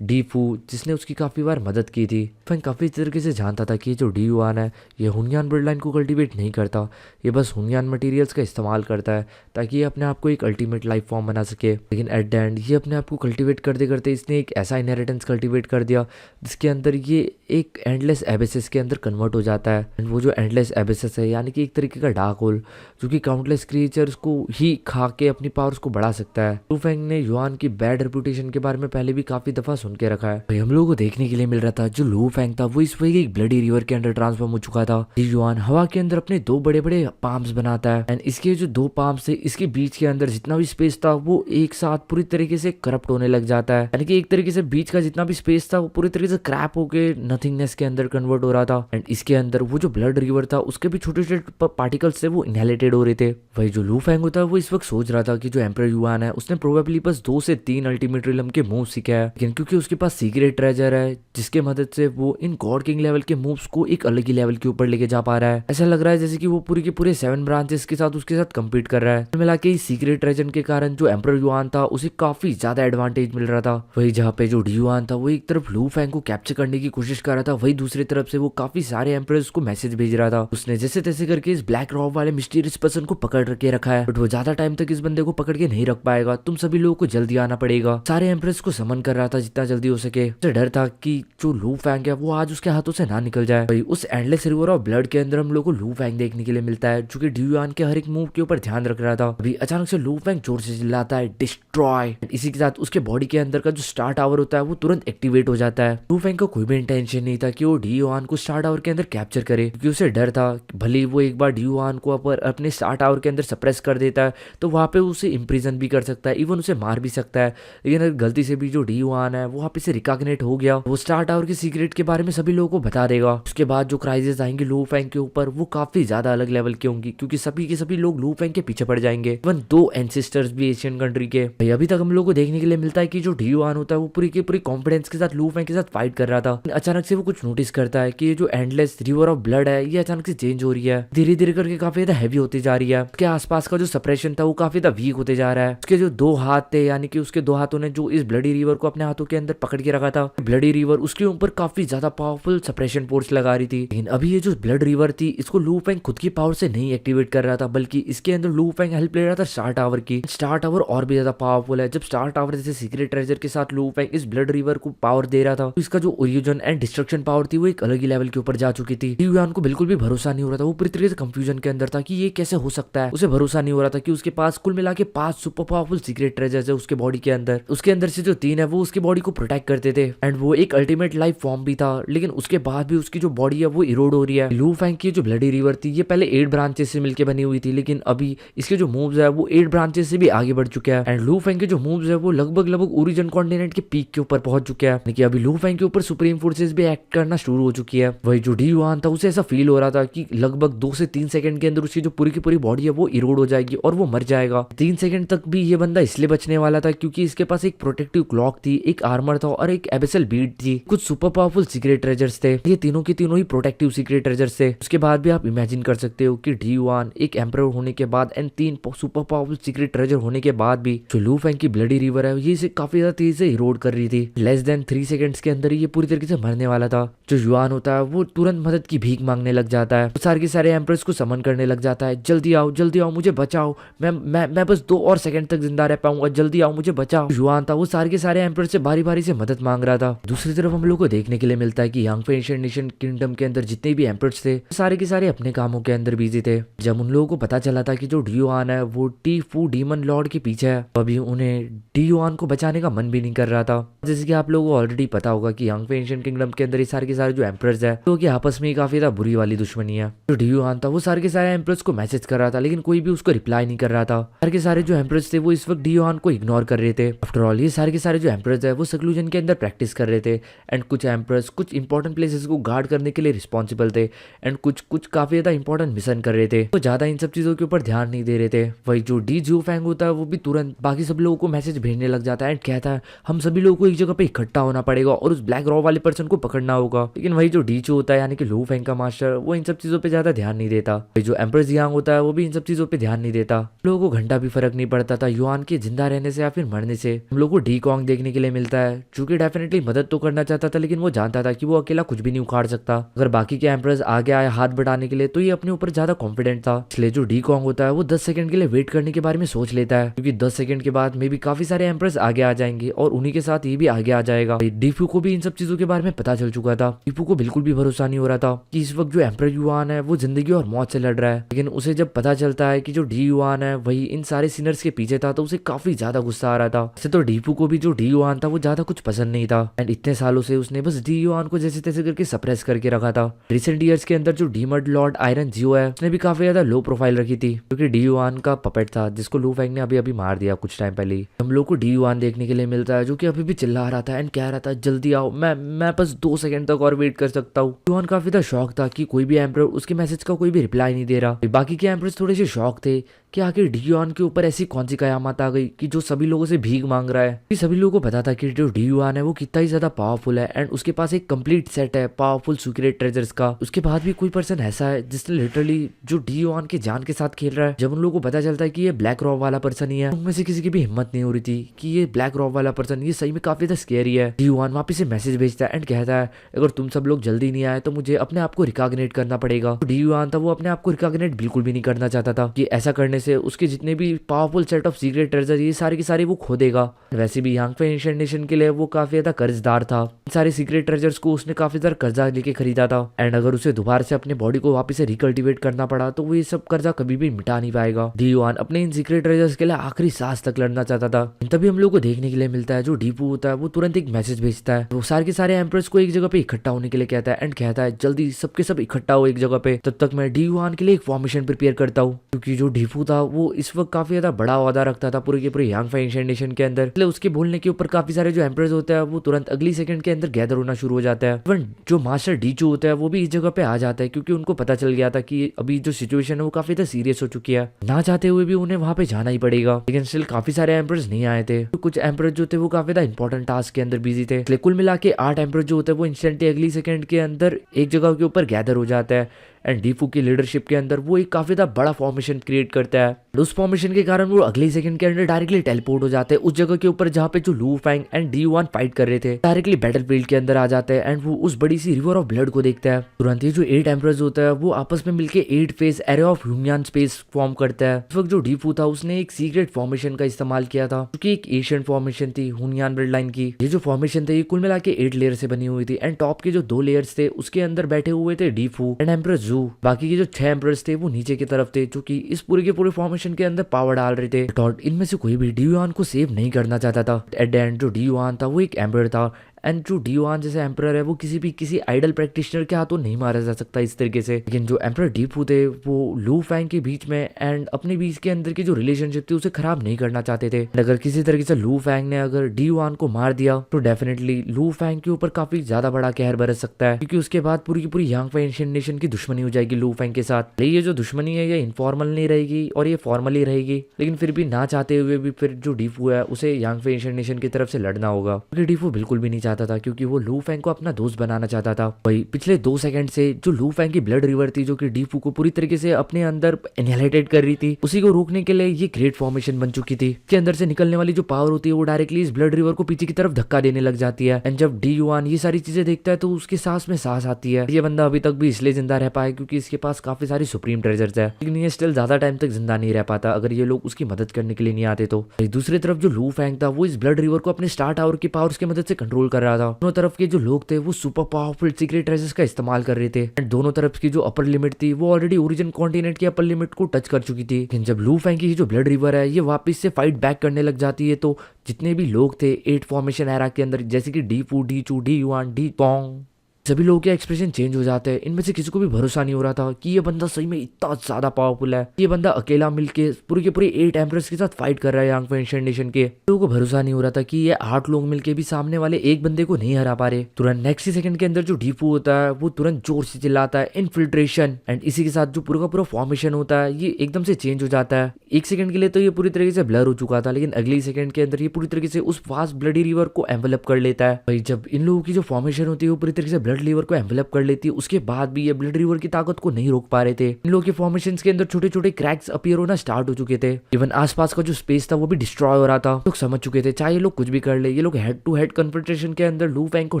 डी फू जिसने उसकी काफ़ी बार मदद की थी। फैंग काफ़ी तरीके से जानता था कि जो डी युआन है ये हुनयान ब्लड लाइन को कल्टीवेट नहीं करता, ये बस हुनयान मटेरियल्स का इस्तेमाल करता है ताकि ये अपने आप को एक अल्टीमेट लाइफ फॉर्म बना सके। लेकिन एट द एंड ये अपने आप को कल्टीवेट करते करते इसने एक ऐसा इनहेरिटेंस कल्टीवेट कर दिया जिसके अंदर ये एक एंडलेस एबिसिस के अंदर कन्वर्ट हो जाता है। एंड वो जो एंडलेस एबिसिस है यानी कि एक तरीके का डार्क होल जो कि काउंटलेस क्रिएचर्स को ही खा के अपनी पावर्स को बढ़ा सकता है। लू फैंग ने युआन की बैड रेपुटेशन के बारे में पहले भी काफी दफा सुन के रखा है। भाई हम लोगों को देखने के लिए मिल रहा था जो लू फैंग था वो इस वही एक ब्लडी रिवर के अंदर ट्रांसफॉर्म हो चुका था। युआन हवा के अंदर अपने 2 बड़े बड़े पाम्स बनाता है एंड इसके जो 2 पाम्स से इसके बीच के अंदर जितना भी स्पेस था वो एक साथ पूरी तरीके से करप्ट होने लग जाता है, यानी कि एक तरीके से बीच का जितना भी स्पेस था वो पूरी तरीके से क्रैप होके नथिंगनेस के अंदर कन्वर्ट हो रहा था। एंड इसके अंदर वो जो ब्लड रिवर था उसके भी छोटे छोटे पार्टिकल्स से वो इनहेलेटेड हो रहे थे। वही जो लू फैंग होता है वो इस वक्त सोच रहा था कि जो एम्परर युआन है उसने प्रोबेबली बस 2 से 3 अल्टीमेट रिलम के मूव सीखा है, लेकिन क्योंकि उसके पास सीक्रेट ट्रेजर है जिसके मदद से वो इन गॉड किंग लेवल के मूव्स को एक अलग ही लेवल के ऊपर लेके जा पा रहा है। ऐसा लग रहा है जैसे कि वो पूरे के पूरे 7 ब्रांचेस के साथ उसके साथ कम्पीट कर रहा है। मिला के इस सीक्रेट ट्रेजर के कारण जो एम्परर युआन था उसे काफी ज्यादा एडवांटेज मिल रहा था। वही जहाँ पे जो डी युआन था वो एक तरफ लू फैंग को कैप्चर करने की कोशिश कर रहा था, वही दूसरी तरफ से वो काफी सारे एम्परर्स को मैसेज भेज रहा था। उसने जैसे तैसे करके इस ब्लैक रॉक वाले मिस्टीरियस पर्सन को पकड़ के रखा है, बट वो ज्यादा टाइम तक इस बंदे को पकड़ के नहीं रख पाएगा, तुम सभी लोगों को जल्दी आना पड़ेगा। सारे एम्परर्स को समन कर रहा था जितना जल्दी हो सके। उसे डर था कि जो लू फैंग है वो आज उसके हाथों से ना निकल जाए। भाई उस एंडलेस रिवर ऑफ ब्लड के अंदर हम लोग को लू फैंग देखने के लिए मिलता है जो कि डी युआन के हर एक मूव के ऊपर ध्यान रख रहा था। अभी अचानक से लू फैंग जोर से चिल्लाता है डिस्ट्रॉय। इसी के साथ उसके बॉडी के अंदर का जो स्टार टावर होता है वो तुरंत एक्टिवेट हो जाता है। लू फैंग को कोई भी इंटेंशन नहीं था कि वो डी युआन को स्टार टावर के अंदर कैप्चर करे, क्योंकि उसे डर था भले वो एक बार डी युआन को अपने स्टार टावर के अंदर सप्रेस कर देता है तो वहां पे उसे इम्प्रिजन भी कर सकता है, इवन उसे मार भी सकता है। लेकिन अगर गलती से भी जो डी युआन है वो वापस से रिकॉग्निट हो गया, वो स्टार टावर के सीक्रेट के बारे में सभी लोगों को बता देगा। उसके बाद जो क्राइसिस आएंगे लू फेंग के ऊपर वो काफी ज्यादा अलग लेवल की होंगी, क्योंकि सभी के सभी लोग लू फेंग के पीछे पड़ जाएंगे। इवन 2 एंसेस्टर्स भी एशियन कंट्री के। भाई अभी तक हम लोग को देखने के लिए मिलता है कि जो डी युआन होता है वो पूरी की पूरी कॉन्फिडेंस के साथ लू फेंग के साथ फाइट कर रहा था। अचानक से वो कुछ नोटिस करता है कि ये जो एंडलेस रिवर ऑफ ब्लड है ये अचानक से चेंज हो रही है, धीरे धीरे करके काफी ज्यादा हैवी होती जा रही है। उसके आसपास का जो सप्रेशन था वो काफी ज्यादा वीक होते जा रहा है। उसके जो 2 हाथ थे, यानी कि उसके 2 हाथों ने जो इस ब्लडी रिवर को अपने हाथों के अंदर पकड़ के रखा था, ब्लडी रिवर उसके ऊपर काफी ज्यादा पावरफुल सप्रेशन फोर्स लगा रही थी। लेकिन अभी ये जो ब्लड रिवर थी इसको लू फेंग खुद की पावर से नहीं एक्टिवेट कर रहा था, बल्कि इसके अंदर लू फेंग हेल्प ले रहा था स्टार टावर की। स्टार टावर और भी ज्यादा पावरफुल है। जब स्टार टावर जैसे सीक्रेट ट्रेजर के साथ लू फेंग इस ब्लड रिवर को पावर दे रहा था तो इसका जो ओरिजिन एंड डिस्ट्रक्शन पावर थी वो एक अलग ही लेवल के ऊपर जा चुकी थी। डी युआन को बिल्कुल भी भरोसा नहीं हो रहा था, वो पूरी तरीके से कंफ्यूजन के अंदर था कि ये कैसे हो सकता है। उसे भरोसा नहीं हो रहा था कि उसके पास कुल मिला के 5 सुपर पावरफुल सीक्रेट ट्रेजर्स है उसके बॉडी के अंदर। उसके अंदर से जो 3 है वो उसकी बॉडी को प्रोटेक्ट करते थे एंड वो एक अल्टीमेट लाइफ फॉर्म भी था। लेकिन उसके बाद भी उसकी जो बॉडी है वो इरोड हो रही है। लू फेंग की जो ब्लडी रिवर थी ये पहले 8 ब्रांचेस से मिलकर बनी हुई थी, लेकिन अभी इसके जो मूव्स है वो 8 ब्रांचेस से भी आगे बढ़ चुके हैं एंड लू फेंग के जो मूव्स है वो लगभग ओरिजिन कॉन्टिनेंट के पीक के ऊपर पहुंच चुके हैं। लेकिन अभी लू फेंग के ऊपर सुप्रीम फोर्सेस भी एक्ट करना शुरू हो चुकी है। वही जो डी युआन था उसे ऐसा फील हो रहा था कि लगभग 2 से 3 सेकंड के अंदर उसकी जो पूरी की पूरी बॉडी है वो इरोड हो जाएगी और वो मर जाएगा। 3 सेकंड तक भी ये बंदा इसलिए बचने वाला था क्योंकि इसके पास एक प्रोटेक्टिव क्लॉक थी, एक आर्मर था और एक एबेसल बीड थी। कुछ सुपर पावरफुल सीक्रेट ट्रेजर्स थे, ये तीनों के तीनों ही प्रोटेक्टिव सीक्रेट ट्रेजर्स थे। उसके बाद भी आप इमेजिन कर सकते हो कि डी युआन एक एम्परर होने के बाद and 3 super powerful secret treasure होने के बाद भी जो लू फेंग की ब्लडी रिवर है ये इसे काफी ज्यादा तेजी से इरोड कर रही थी। लेस देन 3 सेकंड्स के अंदर ये पूरी तरीके से मरने वाला था। जो युआन होता है वो तुरंत मदद की भीख मांगने लग जाता है, सारे के सारे एम्परर्स को समन करने लग जाता है, जल्दी आओ मुझे बचाओ, मैं बस 2 और सेकंड तक जिंदा रह पाऊंगा, जल्दी आओ मुझे बचाओ। युआन था वो सारे के सारे एम्परर से बारी बारी से मदद मांग रहा था। दूसरी तरफ हम लोग को देखने के लिए मिलता है कि यांगफे एशियन नेशन किंगडम के अंदर जितने भी एम्परर्स थे सारे के सारे अपने कामों के अंदर बिजी थे। जब उन लोगों को पता चला था कि जो डी युआन है वो टी फू डीमन लॉर्ड के पीछे है, अभी उन्हें डी युआन को बचाने का मन भी नहीं कर रहा था। जैसे कि आप लोगों को ऑलरेडी पता होगा कि यांगफे एशियन किंगडम के अंदर ये सारे के सारे जो एम्परर्स है तो कि आपस में काफी ज्यादा बुरी वाली दुश्मनी है। जो डी युआन था वो सारे के सारे एम्परर्स को मैसेज कर रहा था, लेकिन कोई भी उसको रिप्लाई नहीं कर रहा था। सारे के सारे जो एम्परर्स थे वो इस वक्त डी युआन को इग्नोर कर रहे थे। आफ्टर ऑल ये सारे के सारे जो एम्परर्स है वो सक्लूजन के अंदर प्रैक्टिस कर रहे थे एंड कुछ एम्परर्स कुछ इंपॉर्टेंट प्लेसेस को गार्ड करने के लिए रिस्पॉन्सिबल थे एंड कुछ काफी ज्यादा इंपॉर्टेंट मिशन कर रहे थे, तो ज्यादा इन सब चीजों के ऊपर ध्यान नहीं दे रहे थे। वही जो डी जू फैंग होता है वो भी तुरंत बाकी सब लोगों को मैसेज भेजने लग जाता है एंड कहता है हम सभी लोगों को एक जगह पे इकट्ठा होना पड़ेगा और उस ब्लैक रॉ वाले पर्सन को पकड़ना होगा। लेकिन वही जो डी चू होता है यानी कि लू फेंग का मास्टर वो इन सब चीजों पे ज्यादा ध्यान नहीं देता। जो एम्पर जियांग होता है वो भी इन सब चीजों पे ध्यान नहीं देता। लोगों को घंटा भी फर्क नहीं पड़ता था युआन के जिंदा रहने से या फिर मरने से। हम लोग को डी कॉन्ग देखने के लिए मिलता है जो कि डेफिनेटली मदद तो करना चाहता था, लेकिन वो जानता था कि वो अकेला कुछ भी नहीं उखाड़ सकता। अगर बाकी के एम्परर्स आगे आए हाथ बढ़ाने के लिए तो ये अपने ऊपर ज्यादा कॉन्फिडेंट था। इसलिए जो डी कॉन्ग होता है वो 10 सेकंड के लिए वेट करने के बारे में सोच लेता है, क्योंकि 10 सेकंड के बाद मे भी काफी सारे एम्परर्स आगे आ जाएंगे और उन्हीं के साथ ये भी आगे आ जाएगा। डीफू को भी इन सब चीजों के बारे में पता चल चुका था। डीफू को बिल्कुल भी भरोसा नहीं हो रहा था कि इस वक्त जो एम्परर युआन है वो जिंदगी और मौत से लड़ रहा है। लेकिन उसे जब पता चलता है कि जो डी युआन है वही इन सारे सिनर्स के पीछे था तो उसे काफी ज्यादा गुस्सा आ रहा था। वैसे तो डीफू को भी जो डी युआन था वो ज्यादा कुछ पसंद नहीं था एंड इतने सालों से उसने बस डी युआन को जैसे तैसे करके सप्रेस करके रखा था। रिसेंट ईयर्स के अंदर जो डीमड लॉर्ड आयरन जियो है उसने भी काफी ज्यादा लो प्रोफाइल रखी थी, क्योंकि डी युआन का पपेट था जिसको लू फेंग ने अभी अभी मार दिया कुछ टाइम पहले। हम लोग को डी युआन देखने के लिए मिलता है जो कि अभी भी चिल्ला रहा था एंड कह रहा था जल्दी आओ, मैं बस 2 सेकंड तक और वेट कर सकता हूँ। युआन काफी ज्यादा शॉक था कि कोई भी एम्परर उसके मैसेज का कोई भी रिप्लाई नहीं दे रहा। बाकी के एम्परर्स थोड़े से शॉक थे कि आखिर डी युआन के ऊपर ऐसी कौन सी कयामत आ गई कि जो सभी लोगों से भीख मांग रहा है। सभी लोगों को पता था कि जो डी युआन है वो कितना ही ज्यादा पावरफुल है एंड उसके पास एक कंप्लीट सेट है पावरफुल सीक्रेट ट्रेजर्स का। उसके बाद भी कोई पर्सन ऐसा है जिसने लिटरली जो डी युआन के जान के साथ खेल रहा है। जब उन लोगों को पता चलता है कि ये ब्लैक रॉ वाला पर्सन ही है, उनमें से किसी की भी हिम्मत नहीं हो रही थी कि ये ब्लैक रॉ वाला पर्सन ये सही में काफी ज्यादा स्कैरी है। डी युआन वापस से मैसेज भेजता है एंड कहता है अगर तुम सब लोग जल्दी नहीं आए तो मुझे अपने आप को रिकॉग्निट करना पड़ेगा। डी युआन था वो अपने आप को रिकॉग्निट बिल्कुल भी नहीं करना चाहता था कि ऐसा करने से उसके जितने भी powerful set of secret treasure ये सारे के सारे वो खो देगा। वैसे भी यांगफे एशियन नेशन के लिए वो काफी ज्यादा कर्जदार था। सारे सीक्रेट ट्रेजर्स को उसने काफी ज्यादा कर्जा लेके खरीदा था एंड अगर उसे दोबारा से अपने बॉडी को वापस से रिकल्टिवेट करना पड़ा तो वो ये सब कर्जा कभी भी मिटा नहीं पाएगा। डी युआन अपने इन सीक्रेट ट्रेजर्स के लिए आखिरी सांस तक लड़ना चाहता था। तभी हम लोग को देखने के लिए मिलता है जो डीपू होता है वो तुरंत एक मैसेज भेजता है। वो सारे के सारे एम्परर्स को एक जगह पे इकट्ठा होने के लिए कहता है एंड कहता है जल्दी सबके सब इकट्ठा हो एक जगह पे, तब तक मैं डी युआन के लिए एक फॉर्मेशन प्रिपेयर करता हूँ। क्योंकि जो डीपू था था वो इस वक्त काफी ज्यादा बड़ा ओहदा रखता था पूरे के पूरे यांग फै एंशिएंट नेशन के अंदर, इसलिए उसके बोलने के ऊपर काफी सारे जो एम्परर्स होते हैं वो तुरंत अगली सेकंड के अंदर गैदर होना शुरू हो जाता है। इवन जो मास्टर डीचू होता है वो भी इस जगह पे आ जाता है क्योंकि उनको पता चल गया था कि अभी जो सिचुएशन है वो काफी ज्यादा सीरियस हो चुकी है, ना चाहते हुए भी उन्हें वहां पे जाना ही पड़ेगा। लेकिन स्टिल काफी सारे एम्परर्स नहीं आए थे, तो कुछ एम्परर जो थे वो काफी ज्यादा इंपॉर्टेंट टास्क के अंदर बिजी थे, इसलिए कुल मिला के 8 एम्परर जो होते हैं वो इंस्टेंटली अगली सेकंड के अंदर एक जगह के ऊपर गैदर हो जाता है। एंड डीफू की लीडरशिप के अंदर वो एक काफी ज्यादा बड़ा फॉर्मेशन क्रिएट करता है। उस फॉर्मेशन के कारण वो अगले सेकंड के अंदर डायरेक्टली टेलीपोर्ट हो जाते हैं उस जगह के ऊपर जहाँ पे जो Lu Fang and D one fight कर रहे थे, डायरेक्टली बैटलफील्ड के अंदर आ जाते हैं। एंड वो उस बड़ी सी रिवर ऑफ ब्लड को देखता है। तुरंत ही जो 8 एम्परर्स होता है वो आपस में मिलकर 8 phase array of human space form करता है। उस वक्त जो डीफू था उसने एक सीक्रेट फॉर्मेशन का इस्तेमाल किया था जो कि एक एशियन फॉर्मेशन थी हुनियान ब्लड लाइन की। ये जो फॉर्मेशन थी ये कुल मिला के 8 लेयर से बनी हुई थी। एंड टॉप के जो 2 लेयर्स थे उसके अंदर बैठे हुए थे डीफू एंड एम्परर जू। बाकी के जो 6 एम्परर्स थे वो नीचे की तरफ थे जो कि इस पूरे के पूरे फॉर्मेशन के अंदर पावर डाल रहे थे। टॉड इनमें से कोई भी डीयुआन को सेव नहीं करना चाहता था। एट द एंड जो डीयुआन था वो एक एम्परर था एंड जो डीयुआन जैसे एम्परर है वो किसी आइडल प्रैक्टिशनर के हाथों नहीं मारा जा सकता इस तरीके से। लेकिन जो एम्परर डीफू थे वो लू फैंग के बीच में एंड अपने बीच के अंदर की जो रिलेशनशिप थी उसे खराब नहीं करना चाहते थे। अगर किसी तरीके से लू फैंग ने अगर डीयुआन को मार दिया तो डेफिनेटली लू फैंग के ऊपर काफी ज्यादा बड़ा कहर बरस सकता है, क्योंकि उसके बाद पूरी की पूरी यांग फै एंशिएंट नेशन की दुश्मनी हो जाएगी लू फैंग के साथ। ये जो दुश्मनी है ये इनफॉर्मल नहीं रहेगी और ये फॉर्मल ही रहेगी, लेकिन फिर भी ना चाहते हुए भी फिर जो डीफू है उसे यांग फै एंशिएंट नेशन की तरफ से लड़ना होगा, क्योंकि डीफू बिल्कुल भी नहीं चाहता था, क्योंकि वो लू फैंग को अपना दोस्त बनाना चाहता था। वही पिछले 2 सेकंड से जो लू फैंग की ब्लड रिवर थी जो कि डीफू को पूरी तरीके से अपने अंदर इनहेलेटेड कर रही थी, उसी को रोकने के लिए ये ग्रेट फॉर्मेशन बन चुकी थी। इसके अंदर से निकलने वाली जो पावर होती है वो डायरेक्टली इस ब्लड रिवर को पीछे की तरफ धक्का देने लग जाती है। एंड जब डीयुआन ये सारी चीजें देखता है तो उसके सांस में सांस आती है। ये बंदा अभी तक भी इसलिए जिंदा रह पाया क्योंकि इसके पास काफी सारी सुप्रीम ट्रेजर्स है, लेकिन ये स्टिल ज्यादा टाइम तक जिंदा नहीं रह पाता अगर ये लोग उसकी मदद करने के लिए नहीं आते तो। दूसरी तरफ जो लू फैंग था वो इस ब्लड रिवर को अपने स्टार टावर की पावर्स की मदद से कंट्रोल कर रहा था। दोनों तरफ के जो लोग थे वो सुपर पावरफुल सीक्रेट ट्रेजर्स का इस्तेमाल कर रहे थे। एंड दोनों तरफ की जो अपर लिमिट थी वो ऑलरेडी ओरिजिन कॉन्टिनेंट की अपर लिमिट को टच कर चुकी थी। लेकिन जब लू फैंग की जो ब्लड रिवर है ये वापस से फाइट बैक करने लग जाती है तो जितने भी लोग थे 8 फॉर्मेशन एरा के अंदर, जैसे कि डीफू, डीचू, डीयुआन, डी पोंग, सभी लोगों के एक्सप्रेशन चेंज हो जाते हैं। इनमें से किसी को भी भरोसा नहीं हो रहा था कि ये बंदा सही में इतना ज्यादा पावरफुल है। ये बंदा अकेला मिलके पूरे के पूरे 8 एम्परर्स के साथ फाइट कर रहा है यांग फै एंशिएंट नेशन के। लोगों को भरोसा नहीं हो रहा था कि ये 8 लोग मिलके भी सामने वाले एक बंदे को नहीं हरा पा रहे। तुरंत नेक्स्ट सेकंड के अंदर जो डीफू होता है वो तुरंत जोर से चिल्लाता है इनफिल्ट्रेशन। एंड इसी के साथ जो पूरा का पूरा फॉर्मेशन होता है ये एकदम से चेंज हो जाता है। एक सेकंड के लिए तो ये पूरी तरीके से ब्लर हो चुका था, लेकिन अगली सेकंड के अंदर ये पूरी तरीके से उस फास्ट ब्लडी रिवर को एनवेलप कर लेता है। भाई जब इन लोगों की जो फॉर्मेशन होती है वो पूरी तरीके से ब्लड रिवर को एनवेलप कर लेती है, उसके बाद भी ये ब्लड रिवर की ताकत को नहीं रोक पा रहे थे। इन लोगों के फॉर्मेशंस के अंदर छोटे छोटे क्रैक्स अपीयर होना स्टार्ट हो चुके थे। इवन आसपास का जो स्पेस था वो भी डिस्ट्रॉय हो रहा था। लोग समझ चुके थे चाहे ये लोग कुछ भी कर ले, ये लोग हेड टू हेड कन्फ्रंटेशन के अंदर लू फैंग को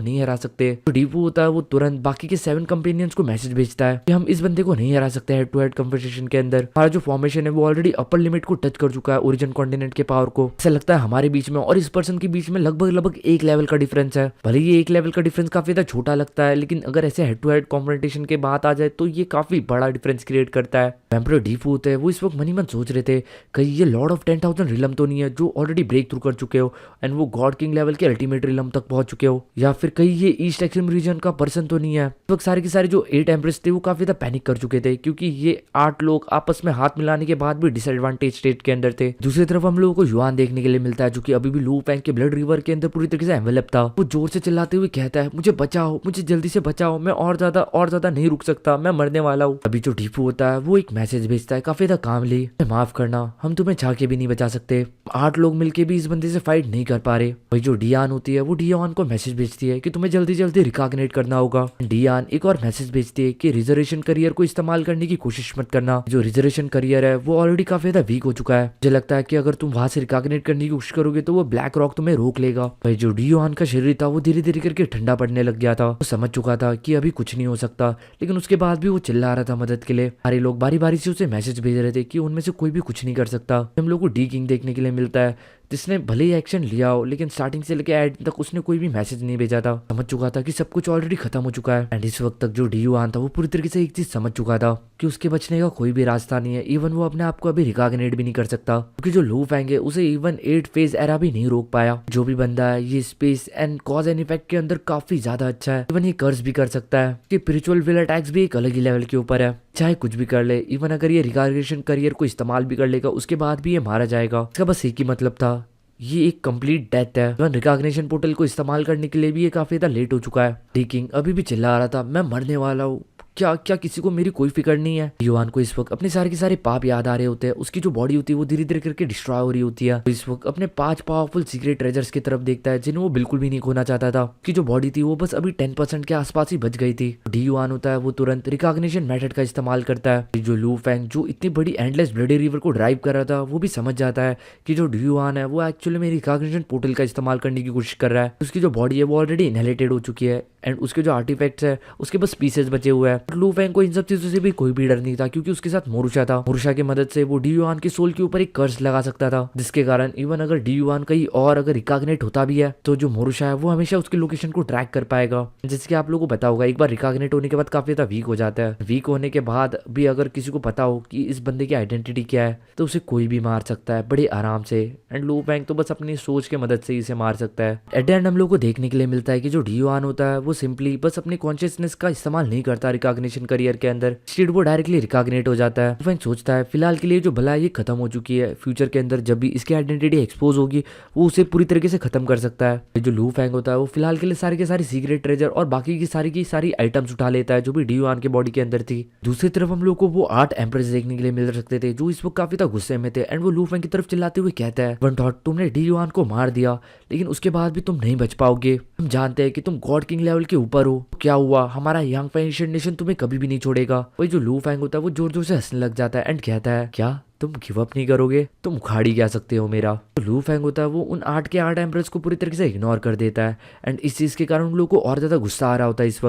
नहीं हरा सकते। जो डीफू होता है वो तुरंत बाकी के 7 कंपेनियंस को मैसेज भेजता है कि हम इस बंदे को नहीं हरा सकते हेड टू हेड कन्फ्रंटेशन के अंदर। हमारा जो फॉर्मेशन है वो ऑलरेडी अपर लिमिट को टच कर चुका है ओरिजिन कॉन्टिनेंट के पावर को। ऐसा लगता है हमारे बीच में और इस पर्सन के बीच में लगभग 1 लेवल का डिफरेंस है। भले ये 1 लेवल का डिफरेंस काफी ज्यादा छोटा लगता है, लेकिन अगर ऐसे हेड टू हेड कॉन्फ्रंटेशन के बात आ जाए तो ये काफी बड़ा डिफरेंस क्रिएट करता है। एम्परर डीफू होते हैं वो इस वक्त मनी मन सोच रहे थे कहीं ये लॉर्ड ऑफ 10,000 रिलम तो नहीं है जो ऑलरेडी ब्रेक थ्रू कर चुके हो एंड वो गॉड किंग लेवल के अल्टीमेट रिलम तक पहुंच चुके हो, या फिर कहीं ये ईस्ट एक्सट्रीम रीजन का पर्सन तो नहीं है। इस वक्त सारे के सारे जो 8 एम्परर्स थे वो काफी ज्यादा पैनिक कर चुके थे, क्योंकि ये 8 लोग आपस में हाथ मिलाने के बाद भी डिसएडवांटेज स्टेट के अंदर थे। दूसरी तरफ हम लोगों को युआन देखने के लिए मिलता है जो कि अभी भी लू फैंग के ब्लड रिवर के अंदर पूरी तरीके से एनवेलप था। वो जोर से चिल्लाते हुए कहता है मुझे बचाओ, मुझे जल्दी से बचाओ, मैं और ज्यादा नहीं रुक सकता, मैं मरने वाला हूँ। अभी जो डीफू होता है वो एक मैसेज भेजता है काफी ज्यादा कामली, माफ करना हम तुम्हें चाह के भी नहीं बचा सकते। 8 लोग मिलके भी इस बंदे से फाइट नहीं कर पा रहे। वही जो डियान होती है वो डियान को मैसेज भेजती है कि तुम्हें जल्दी जल्दी रिकॉग्निट करना होगा। डियान एक और मैसेज भेजती है कि रिजर्वेशन करियर को इस्तेमाल करने की कोशिश मत करना। जो रिजर्वेशन करियर है वो ऑलरेडी काफी ज्यादा वीक हो चुका है। मुझे लगता है कि अगर तुम वहां से रिकॉग्निट करने की कोशिश करोगे तो वो ब्लैक रॉक तुम्हें रोक लेगा। भाई जो डियान का शरीर था वो धीरे धीरे करके ठंडा पड़ने लग गया था। वो समझ चुका था कि अभी कुछ नहीं हो सकता, लेकिन उसके बाद भी वो चिल्ला रहा था मदद के लिए। सारे लोग बारी बारी से उसे मैसेज भेज रहे थे कि उनमें से कोई भी कुछ नहीं कर सकता। हम लोग को डी किंग देखने के लिए मिलता है जिसने भले ही एक्शन लिया हो, लेकिन स्टार्टिंग से लेकर एंड तक उसने कोई भी मैसेज नहीं भेजा था। समझ चुका था कि सब कुछ ऑलरेडी खत्म हो चुका है। एंड इस वक्त तक जो डीयुआन था वो पूरी तरीके से एक चीज समझ चुका था कि उसके बचने का कोई भी रास्ता नहीं है। इवन वो अपने आप को अभी रिकॉग्निट भी नहीं कर सकता, क्योंकि जो लू फैंग है उसे इवन 8 फेज एरा भी नहीं रोक पाया। जो भी बंदा है ये space and cause and effect के अंदर काफी ज्यादा अच्छा है। इवन ये कर्ज भी कर सकता है कि स्पिरिचुअल विल अटैक्स भी एक अलग ही लेवल के ऊपर है। चाहे कुछ भी कर ले, इवन अगर ये रिकॉग्निशन करियर को इस्तेमाल भी कर लेगा उसके बाद भी ये मारा जाएगा। इसका बस एक ही मतलब था, ये एक कंप्लीट डेथ है। इवन रिकॉग्निशन पोर्टल को इस्तेमाल करने के लिए भी ये काफी ज्यादा लेट हो चुका है। डी किंग अभी भी चिल्ला रहा था, मैं मरने वाला हूँ, क्या क्या किसी को मेरी कोई फिक्र नहीं है। युवान को इस वक्त अपने सारे के सारे पाप याद आ रहे होते हैं। उसकी जो बॉडी होती है वो धीरे धीरे करके डिस्ट्रॉय हो रही होती है। तो इस वक्त अपने 5 पावरफुल सीक्रेट ट्रेजर्स की तरफ देखता है जिन्हें वो बिल्कुल भी नहीं खोना चाहता था। उसकी जो बॉडी थी वो बस अभी 10% के आसपास ही बच गई थी। डी युआन होता है वो तुरंत रिकॉग्निशन मेथड का इस्तेमाल करता है। जो लू फैंग जो इतनी बड़ी एंडलेस ब्लडी रिवर को ड्राइव कर रहा था वो भी समझ जाता है कि जो डी युआन है वो एक्चुअली में रिकॉग्निशन पोर्टल का इस्तेमाल करने की कोशिश कर रहा है। उसकी जो बॉडी है वो ऑलरेडी इनहेलेटेड हो चुकी है एंड उसके जो आर्टिफैक्ट्स है उसके बस पीसेस बचे हुए हैं। लू फैंग को इन सब चीजों से भी कोई भी डर नहीं था क्योंकि उसके साथ मोरुशा था। मोरुशा की मदद से वो डी युआन के सोल के ऊपर एक कर्स लगा सकता था, जिसके कारण इवन अगर डी युआन कहीं और अगर रिकॉग्नेट होता भी है तो जो मोरुशा है वो हमेशा उसकी लोकेशन को ट्रैक कर पाएगा। जैसे कि आप लोगों को पता होगा, एक बार रिकॉग्नेट होने के बाद काफी ज्यादा वीक हो जाता है। वीक होने के बाद भी अगर किसी को पता हो कि इस बंदे की आइडेंटिटी क्या है तो उसे कोई भी मार सकता है बड़े आराम से। एंड लू फैंग तो बस अपनी सोच की मदद से ही इसे मार सकता है। एट द एंड हम लोग को देखने के लिए मिलता है कि जो डी युआन होता है वो सिंपली बस अपनी कॉन्शियसनेस का इस्तेमाल नहीं करता रिकॉग्निशन करियर के अंदर, इंस्टेड वो डायरेक्टली रिकॉग्नेट हो जाता है। फैंग सोचता है फिलहाल के लिए जो भला ये खत्म हो चुकी है, फ्यूचर के अंदर जब भी इसकी आइडेंटिटी एक्सपोज होगी वो उसे पूरी तरीके से खत्म कर सकता है। जो लू फैंग होता है वो फिलहाल के लिए सारे के सारे सीक्रेट ट्रेजर और बाकी की सारी आइटम्स उठा लेता है जो भी डी युआन के बॉडी के अंदर थी। दूसरी तरफ हम लोग को वो 8 एम्प्रेस देखने के लिए मिल सकते थे जो इस वक्त काफी ज्यादा गुस्से में थे। एंड वो लू फैंग की तरफ चिल्लाते हुए कहता है, वन थॉट तुमने डी युआन को मार दिया लेकिन उसके बाद भी तुम नहीं बच पाओगे। हम जानते हैं कि तुम गॉड किंग लेवल के ऊपर हो, क्या हुआ, हमारा यांग फैंग नेशन तुम्हें कभी भी नहीं छोड़ेगा। वही जो लू फैंग होता है वो जोर जोर से हंसने लग जाता है एंड कहता है, क्या तुम गिव अप नहीं करोगे, तुम उखाड़ ही क्या सकते हो मेरा। तो लू फैंग होता है वो उन 8 के 8 एम्प्रेस को पूरी तरीके से इग्नोर कर देता है। एंड इस चीज के कारण उन लोगों को और ज्यादा गुस्सा आ रहा होता है। इस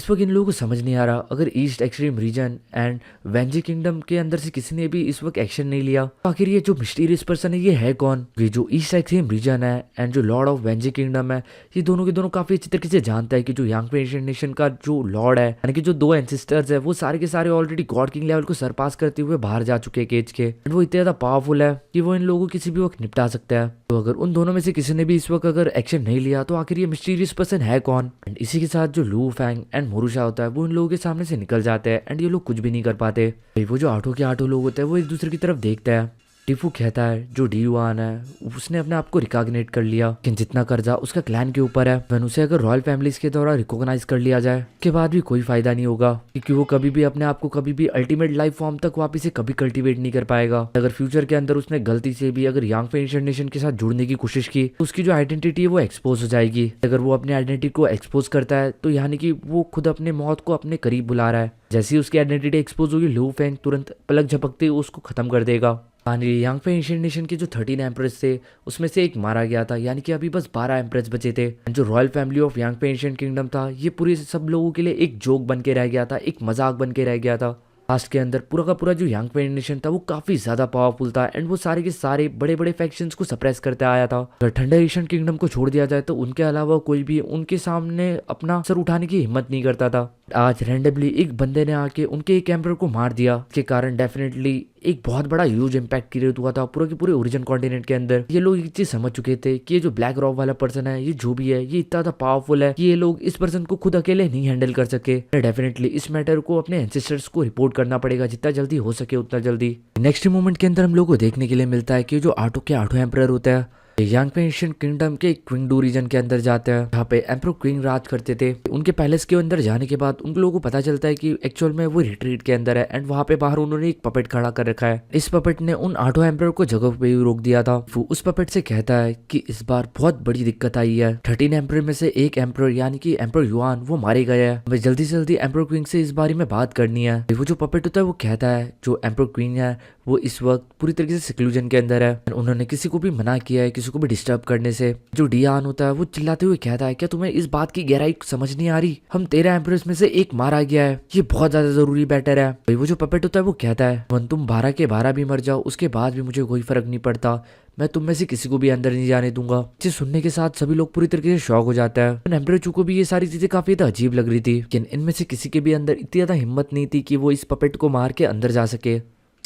वक्त इन लोगों को समझ नहीं आ रहा, अगर east extreme region and Wenji kingdom के अंदर से किसी ने भी इस वक्त एक्शन नहीं लिया तो आखिर ये जो मिस्टीरियस पर्सन है ये है कौन। ये जो ईस्ट एक्सट्रीम रीजन है एंड जो लॉर्ड ऑफ वेंजी किंगडम है ये दोनों के दोनों काफी अच्छी तरीके से जानता है कि जो यांग फैंग नेशन का जो लॉर्ड है यानी कि जो 2 एंसेस्टर्स है वो सारे के सारे ऑलरेडी गॉड किंग लेवल को सरपास करते हुए बाहर जा चुके हैं केज के। वो इतने ज्यादा पावरफुल है कि वो इन लोगों को किसी भी वक्त निपटा सकता है। तो अगर उन दोनों में से किसी ने भी इस वक्त अगर एक्शन नहीं लिया तो आखिर ये मिस्टीरियस पर्सन है कौन। एंड इसी के साथ जो लू फैंग एंड मोरुशा होता है वो इन लोगों के सामने से निकल जाते हैं एंड ये लोग कुछ भी नहीं कर पाते। वो जो 8 के 8 लोग होते हैं वो एक दूसरे की तरफ देखते हैं। टिफू कहता है जो डी युआन है उसने अपने आप को रिकॉग्नेट कर लिया लेकिन जितना कर्जा उसका क्लैन के ऊपर है वह उसे अगर रॉयल फैमिलीज के द्वारा रिकॉग्नाइज कर लिया जाए के बाद भी कोई फायदा नहीं होगा क्योंकि वो कभी भी अपने आप को कभी भी अल्टीमेट लाइफ फॉर्म तक वापस से कभी कल्टीवेट नहीं कर पाएगा। अगर फ्यूचर के अंदर उसने गलती से भी अगर यांग फैंग नेशन के साथ जुड़ने की कोशिश की तो उसकी जो आइडेंटिटी है वो एक्सपोज हो जाएगी। अगर वो अपनी आइडेंटिटी को एक्सपोज करता है तो यानी कि वो खुद अपने मौत को अपने करीब बुला रहा है। जैसे ही उसकी आइडेंटिटी एक्सपोज होगी लू फैंग तुरंत पलक झपकते हुए उसको खत्म कर देगा। यांग फैंग नेशन के जो 13 एम्प्रेस थे उसमें से एक मारा गया था यानी कि अभी बस 12 एम्प्रेस बचे थे। जो royal family of Yang Fang kingdom था ये पूरे सब लोगों के लिए एक जोक बन के रह गया था, एक मजाक बन के रह गया था। लास्ट के अंदर पूरा का पूरा जो यांग फैंग नेशन था वो काफी ज्यादा पावरफुल था एंड वो सारे के सारे बड़े बड़े फैक्शंस को सप्रेस करते आया था। अगर थंडर एशियन किंगडम को छोड़ दिया जाए तो उनके अलावा कोई भी उनके सामने अपना सर उठाने की हिम्मत नहीं करता था। आज रैंडमली एक बंदे ने आके उनके एक एम्परर को मार दिया, इसके कारण डेफिनेटली एक बहुत बड़ा ह्यूज इम्पैक्ट क्रिएट हुआ था पूरे के पूरे ओरिजिन कॉन्टिनेंट के अंदर। ये लोग एक चीज समझ चुके थे कि ये जो ब्लैक रॉक वाला पर्सन है ये जो भी है ये इतना ज्यादा पावरफुल है कि ये लोग इस पर्सन को खुद अकेले नहीं हैंडल कर सके। डेफिनेटली इस मैटर को अपने एंसेस्टर्स को रिपोर्ट करना पड़ेगा, जितना जल्दी हो सके उतना जल्दी। नेक्स्ट मोमेंट के अंदर हम लोग को देखने के लिए मिलता है कि जो 8 के 8 एम्परर होता है यांग फैंग किंगडम के क्विंगडू रीजन के अंदर जाते हैं जहाँ पे एम्परर क्वीन राज करते थे। उनके पैलेस के अंदर जाने के बाद उन लोगों को पता चलता है कि एक्चुअल में वो रिट्रीट के अंदर है एंड वहाँ पे बाहर उन्होंने एक पपेट खड़ा कर रखा है। इस पपेट ने उन 8 एम्परर को जगह पे ही रोक दिया था। वो उस पपेट से कहता है कि इस बार बहुत बड़ी दिक्कत आई है, 13 एम्परर में से एक एम्परर यानी कि एम्परर युआन वो मारे गए हैं। हमें जल्दी से जल्दी एम्परर क्वीन से इस बारे में बात करनी है। वो जो पपेट होता है वो कहता है जो एम्परर क्वीन है वो इस वक्त पूरी तरीके से सिक्लूजन के अंदर है। उन्होंने किसी को भी मना किया है किसी को भी डिस्टर्ब करने से। जो डियान होता है वो चिल्लाते हुए कहता है क्या तुम्हें इस बात की गहराई समझ नहीं आ रही, हम 13 एम्परर्स में से एक मारा गया है, ये बहुत ज्यादा जरूरी मैटर है। वो जो पपेट होता है वो कहता है वन तुम 12 के 12 भी मर जाओ उसके बाद भी मुझे कोई फर्क नहीं पड़ता, मैं तुम में से किसी को भी अंदर नहीं जाने दूंगा। इसे सुनने के साथ सभी लोग पूरी तरीके से शॉक हो जाता है। एम्परर चू को भी ये सारी चीजें काफी ज्यादा अजीब लग रही थी लेकिन इनमें से किसी के भी अंदर इतनी ज्यादा हिम्मत नहीं थी कि वो इस पपेट को मार के अंदर जा सके।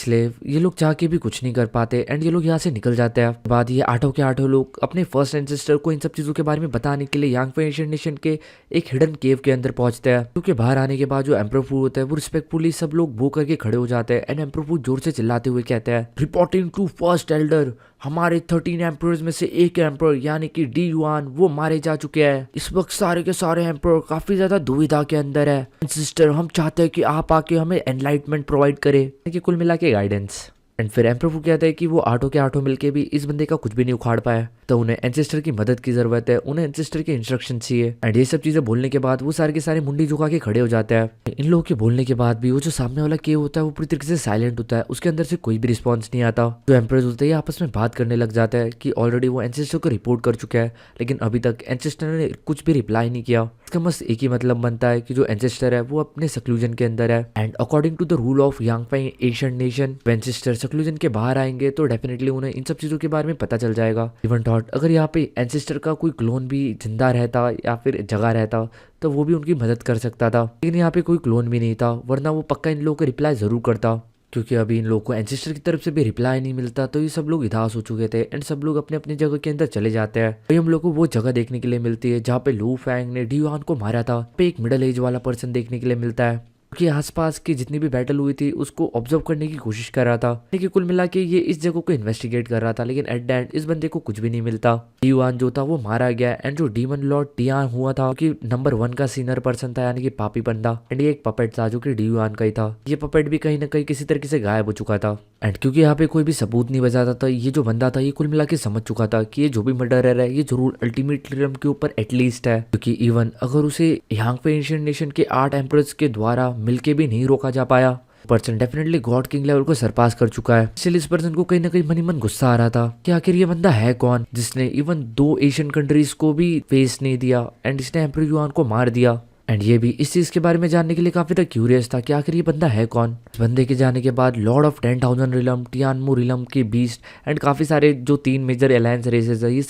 स्लेव ये लोग चाह के भी कुछ नहीं कर पाते एंड ये लोग यहाँ से निकल जाते हैं। बाद ये आठों के आठों लोग अपने फर्स्ट एंसेस्टर को इन सब चीजों के बारे में बताने के लिए यांगफे एशियन नेशन के एक हिडन केव के अंदर पहुंचते हैं। क्योंकि बाहर आने के बाद जो एम्परर फू होता है वो रिस्पेक्टफुली सब लोग वो करके खड़े हो जाते हैं एंड एम्परर फू जोर से चिल्लाते हुए कहते हैं, रिपोर्टिंग टू फर्स्ट एल्डर, हमारे 13 एम्परर्स में से एक एम्परर यानी कि डी युआन वो मारे जा चुके हैं। इस वक्त सारे के सारे एम्परर काफी ज्यादा दुविधा के अंदर है। सिस्टर हम चाहते हैं कि आप आके हमें एनलाइटमेंट प्रोवाइड करें, कि कुल मिला के गाइडेंस। एंड फिर एम्परर फू कहता है कि वो आठों के आठों मिलके भी इस बंदे का कुछ भी नहीं उखाड़ पाया, तो उन्हें एंसेस्टर की मदद की जरूरत है, उन्हें एंसेस्टर के इंस्ट्रक्शन चाहिए। एंड ये सब चीजें बोलने के बाद वो सारे के सारे मुंडी झुका के खड़े हो जाते हैं। इन लोगों के बोलने के बाद भी वो जो सामने वाला केव होता है वो पूरी तरीके से साइलेंट होता है, उसके अंदर से कोई भी रिस्पॉन्स नहीं आता। जो एम्परर्स होते हैं आपस में बात करने लग जाता है कि ऑलरेडी वो एंसेस्टर को रिपोर्ट कर चुका है, लेकिन अभी तक एंसेस्टर ने कुछ भी रिप्लाई नहीं किया। इसका बस एक ही मतलब बनता है कि जो एंसेस्टर है वो अपने सक्लूजन के अंदर है and according to the rule of Yangfei Asian nation, ancestor seclusion के बाहर आएंगे तो डेफिनेटली उन्हें इन सब चीजों के बारे में पता चल जाएगा। इवन थॉट अगर यहाँ पे एंसेस्टर का कोई क्लोन भी जिंदा रहता या फिर जगह रहता तो वो भी उनकी मदद कर सकता था, लेकिन यहाँ पे कोई क्लोन भी नहीं था, वरना वो पक्का इन लोगों को रिप्लाई जरूर करता। क्योंकि अभी इन लोगों को एंसेस्टर की तरफ से भी रिप्लाई नहीं मिलता तो ये सब लोग उदास हो चुके थे एंड सब लोग अपने अपनी जगह के अंदर चले जाते हैं। तो हम लोग को वो जगह देखने के लिए मिलती है जहाँ पे लू फैंग ने डी युआन को मारा था। पे एक मिडिल एज वाला पर्सन देखने के लिए मिलता है कि आसपास की जितनी भी बैटल हुई थी उसको ऑब्जर्व करने की कोशिश कर रहा था, लेकिन कुल मिला के ये इस जगह को इन्वेस्टिगेट कर रहा था, लेकिन एट द एंड इस बंदे को कुछ भी नहीं मिलता। डी युआन जो था वो मारा गया एंड जो डीमन लॉर्ड टियान हुआ था कि नंबर 1 का सीनियर पर्सन था यानी कि पापी बंदा, एंड ये एक पपेट था जो कि डी युआन का ही था। ये पपेट भी कहीं ना कहीं किसी तरीके से गायब हो चुका था एंड क्योंकि यहाँ पे कोई भी सबूत नहीं बचाता था, ये जो बंदा था ये कुल मिला के समझ चुका था कि ये जो भी मर्डरर है ये जरूर अल्टीमेट रिलम के ऊपर एटलीस्ट है, क्योंकि इवन अगर उसे यांगफे एशियन नेशन के 8 एम्परर्स के द्वारा मिलके भी नहीं रोका जा पाया, person definitely God king level को सरपास कर चुका है। इसलिए इस पर्सन को कहीं ना कहीं मन ही मन गुस्सा आ रहा था कि आखिर ये बंदा है कौन जिसने इवन 2 एशियन कंट्रीज को भी फेस नहीं दिया एंड इसने एम्परर युआन को मार दिया। एंड ये भी इस चीज के बारे में जानने के लिए काफी तक क्यूरियस था कि आखिर ये बंदा है कौन। इस बंदे के जाने के बाद लॉर्ड ऑफ 10,000 रिलम, टियानमू रिलम के बीस्ट एंड काफी सारे जो 3 मेजर अलायंस रेसेस है ये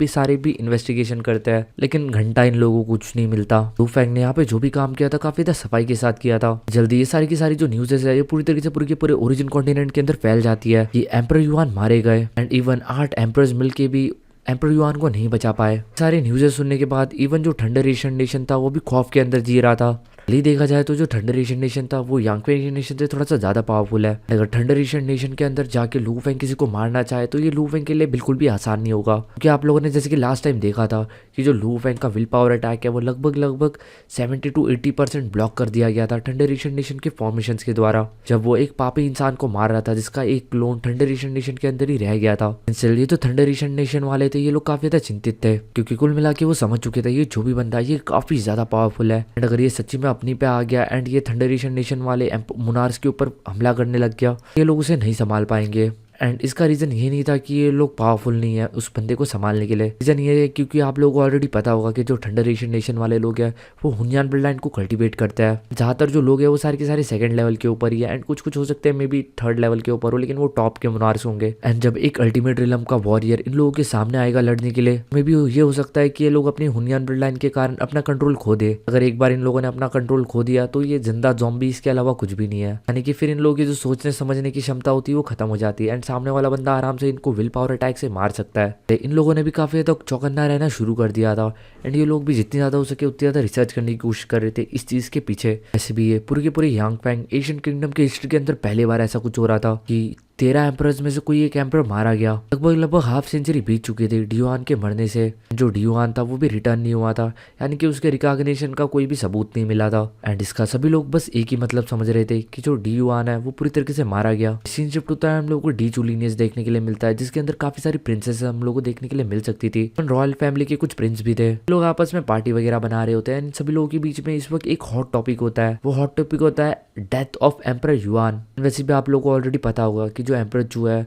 सारे भी इन्वेस्टिगेशन करते हैं, लेकिन घंटा इन लोगों को कुछ नहीं मिलता। लू फैंग ने यहाँ पे जो भी काम किया था काफी ज्यादा सफाई के साथ किया था। जल्दी ये सारी की सारी जो न्यूज़ है ये पूरी तरीके से पूरे के पूरे ओरिजिन कॉन्टिनेंट के अंदर फैल जाती है कि एम्परर युआन मारे गए एंड इवन 8 एम्परर्स मिलके भी एम्परर युआन को नहीं बचा पाए। सारे न्यूज़ सुनने के बाद इवन जो थंडर एशियन नेशन था वो भी खौफ के अंदर जी रहा था। देखा जाए तो जो थंडर एशियन नेशन था वो यांगफे एशियन नेशन से थोड़ा सा ज्यादा पावरफुल है। अगर थंडर एशियन नेशन के अंदर जाके लू फैंग किसी को मारना चाहे तो ये लू फैंग के लिए बिल्कुल भी आसान नहीं होगा, क्योंकि आप लोगों ने जैसे कि लास्ट टाइम देखा था कि जो लू फैंग का विल पावर अटैक है वो लगभग 70 to 80% ब्लॉक कर दिया गया था थंडर एशियन नेशन के फॉर्मेशन के द्वारा, जब वो एक पापी इंसान को मार रहा था जिसका एक क्लोन थंडर एशियन नेशन के अंदर ही रह गया था। ये तो थंडर एशियन नेशन वाले थे ये लोग काफी ज्यादा चिंतित थे, क्योंकि कुल मिला के वो समझ चुके थे ये जो भी बंदा ये काफी ज्यादा पावरफुल है एंड अगर ये सच्ची में अपनी पे आ गया एंड ये थंडर एशियन नेशन वाले मुनार्स के ऊपर हमला करने लग गया, ये लोग उसे नहीं संभाल पाएंगे। एंड इसका रीज़न ये नहीं था कि ये लोग पावरफुल नहीं है उस बंदे को संभालने के लिए, रीज़न ये है क्योंकि आप लोगों को ऑलरेडी पता होगा कि जो थंडर एशियन नेशन वाले लोग हैं वो हुनयान ब्लड लाइन को कल्टीवेट करते हैं। ज़्यादातर जो लोग हैं वो सारे के सारे सेकंड लेवल के ऊपर ही है एंड कुछ हो सकते हैं मे बी 3rd लेवल के ऊपर हो, लेकिन वो टॉप के मुनार्स होंगे। एंड जब एक अल्टीमेट रिलम का वॉरियर इन लोगों के सामने आएगा लड़ने के लिए, मे बी ये हो सकता है कि ये लोग अपनी हुनयान ब्लड लाइन के कारण अपना कंट्रोल खो दे। अगर एक बार इन लोगों ने अपना कंट्रोल खो दिया तो ये जिंदा ज़ॉम्बी इसके अलावा कुछ भी नहीं है, यानी कि फिर इन लोगों की जो सोचने समझने की क्षमता होती है वो खत्म हो जाती है एंड सामने वाला बंदा आराम से इनको विल पावर अटैक से मार सकता है। इन लोगों ने भी काफी हद तक चौकन्ना रहना शुरू कर दिया था एंड ये लोग भी जितनी ज्यादा हो सके उतनी ज्यादा रिसर्च करने की कोशिश कर रहे थे इस चीज के पीछे। ऐसे भी ये पूरे के पूरे यांगफे एशियन किंगडम के हिस्ट्री के अंदर पहली बार ऐसा कुछ हो रहा था कि 13 एम्परर्स में से कोई एक एम्परर मारा गया। लगभग हाफ सेंचुरी बीत चुकी थी डी युआन के मरने से। जो डी युआन था वो भी रिटर्न नहीं हुआ था, यानी कि उसके रिकॉग्निशन का कोई भी सबूत नहीं मिला था एंड इसका सभी लोग बस एक ही मतलब समझ रहे थे कि जो डी युआन है वो पूरी तरीके से मारा गया। सीन शिफ्ट होता है हम लोग को डी चू लीनियज देखने के लिए मिलता है जिसके अंदर काफी सारी प्रिंसेस हम लोग को देखने के लिए मिल सकती थी। रॉयल फैमिली के कुछ प्रिंस भी थे, लोग आपस में पार्टी वगैरह बना रहे होते हैं। इन सभी लोगों के बीच में इस वक्त एक हॉट टॉपिक होता है, वो हॉट टॉपिक होता है डेथ ऑफ एम्परर युआन। वैसे भी आप लोगों को ऑलरेडी पता होगा कि जो एम्परर चू है,